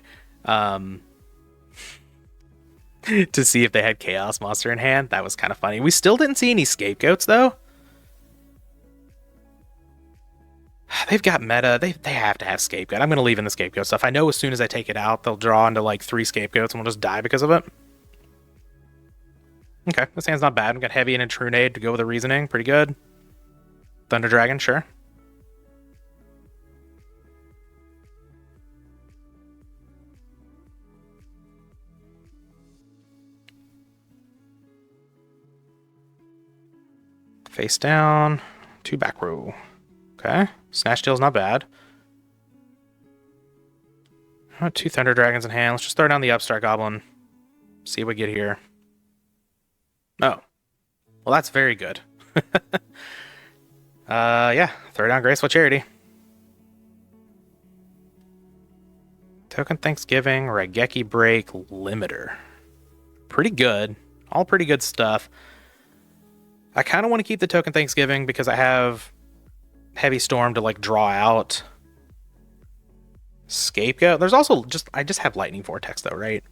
to see if they had Chaos Monster in hand. That was kind of funny. We still didn't see any Scapegoats, though. They've got meta. They have to have Scapegoat. I'm going to leave in the Scapegoat stuff. I know as soon as I take it out, they'll draw into like 3 Scapegoats and we'll just die because of it. Okay, this hand's not bad. We got Heavy and a Trunade to go with the reasoning. Pretty good. Thunder Dragon, sure. Face down. 2 back row. Okay. Snatch Steal's not bad. 2 Thunder Dragons in hand. Let's just throw down the Upstart Goblin. See what we get here. Oh. Well, that's very good. Yeah. Throw down Graceful Charity. Token Thanksgiving, Raigeki Break, Limiter. Pretty good. All pretty good stuff. I kind of want to keep the Token Thanksgiving because I have Heavy Storm to like draw out. Scapegoat. There's also I just have Lightning Vortex though, right?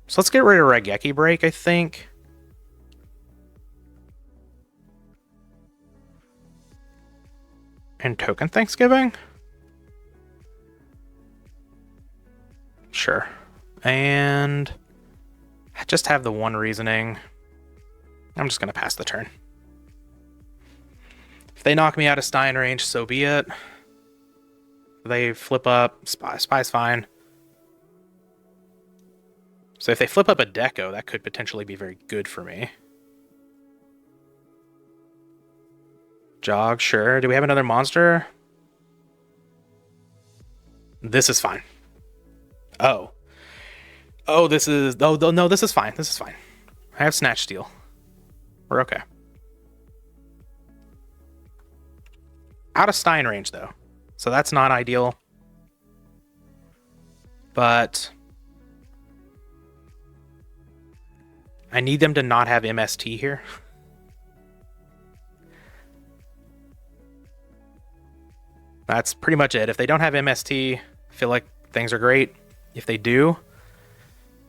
So let's get rid of Raigeki Break, I think. And Token Thanksgiving? Sure. And I just have the one reasoning. I'm just going to pass the turn. If they knock me out of Stein range, so be it. They flip up. Spy's fine. So if they flip up a Deco, that could potentially be very good for me. Jog, sure. Do we have another monster? This is fine. Oh. Oh, this is... Oh, no, this is fine. This is fine. I have Snatch Steal. We're okay. Out of Stein range, though. So that's not ideal. But... I need them to not have MST here. That's pretty much it. If they don't have MST, I feel like things are great. If they do,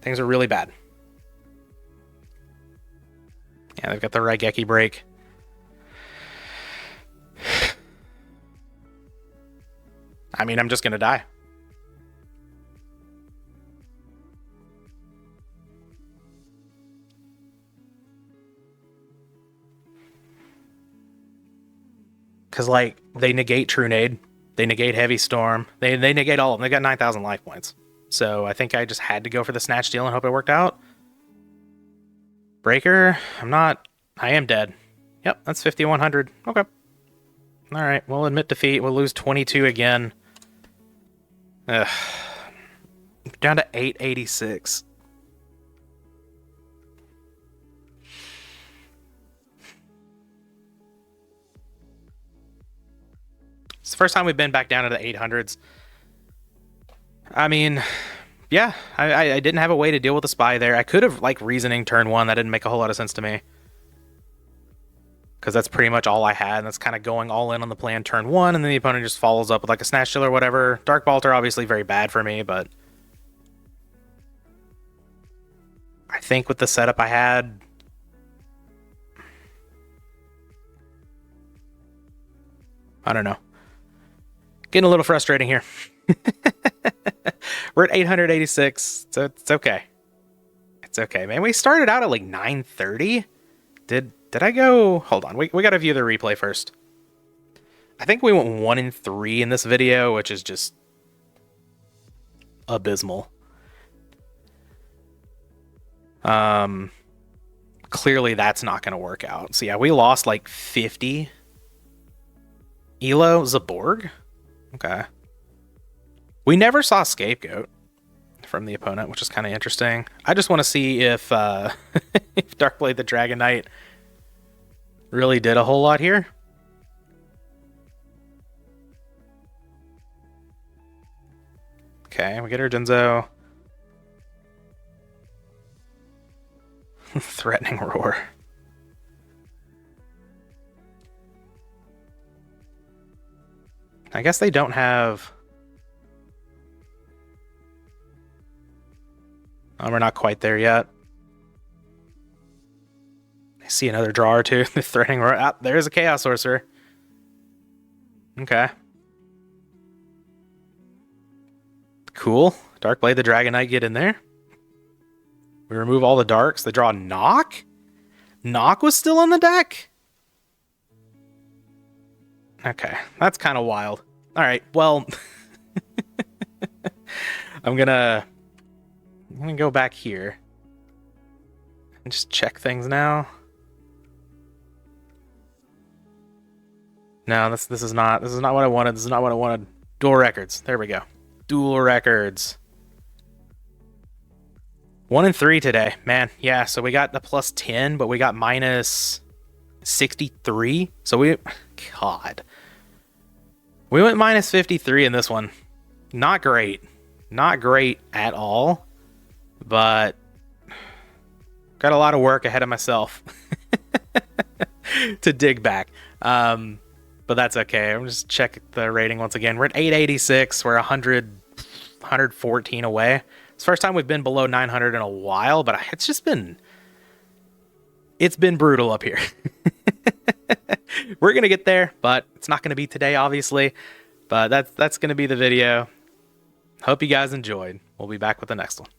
things are really bad. Yeah, they've got the Raigeki Break. I mean, I'm just going to die. Because, like, they negate True Nade. They negate Heavy Storm. They negate all of them. They got 9,000 life points. So I think I just had to go for the Snatch Steal and hope it worked out. Breaker. I am dead. Yep, that's 5,100. Okay. Alright, we'll admit defeat. We'll lose 22 again. Ugh. Down to 886. It's the first time we've been back down to the 800s. I mean, yeah, I didn't have a way to deal with the spy there. I could have, like, reasoning turn 1. That didn't make a whole lot of sense to me. Because that's pretty much all I had. And that's kind of going all in on the plan turn 1. And then the opponent just follows up with, like, a Snatch Steal or whatever. Dark Bolter, obviously very bad for me, but I think with the setup I had, I don't know. Getting a little frustrating here. We're at 886, so it's okay. It's okay, man. We started out at like 930. Did I go? Hold on. We got to view the replay first. I think we went 1-3 in this video, which is just abysmal. Clearly that's not going to work out. So yeah, we lost like 50. Elo Zaborg? Okay. We never saw Scapegoat from the opponent, which is kind of interesting. I just want to see if if Darkblade the Dragon Knight really did a whole lot here. Okay, we get our Jinzo. Threatening Roar. I guess they don't have... Oh, we're not quite there yet. I see another draw or two. The Threatening Roar. Ah, there's a Chaos Sorcerer. Okay. Cool. Darkblade the Dragon Knight get in there. We remove all the darks. They draw Knock? Knock was still on the deck? Okay, that's kind of wild. All right, well, I'm gonna go back here and just check things now. No, this is not what I wanted. This is not what I wanted. Dual records. There we go. Dual records. 1-3 today, man. Yeah, so we got the plus 10, but we got minus 63. So we went minus 53 in this one. Not great. Not great at all. But got a lot of work ahead of myself to dig back. But that's okay. I'm just check the rating once again. We're at 886. We're 114 away. It's the first time we've been below 900 in a while, but it's been brutal up here. We're going to get there, but it's not going to be today, obviously. But that's going to be the video. Hope you guys enjoyed. We'll be back with the next one.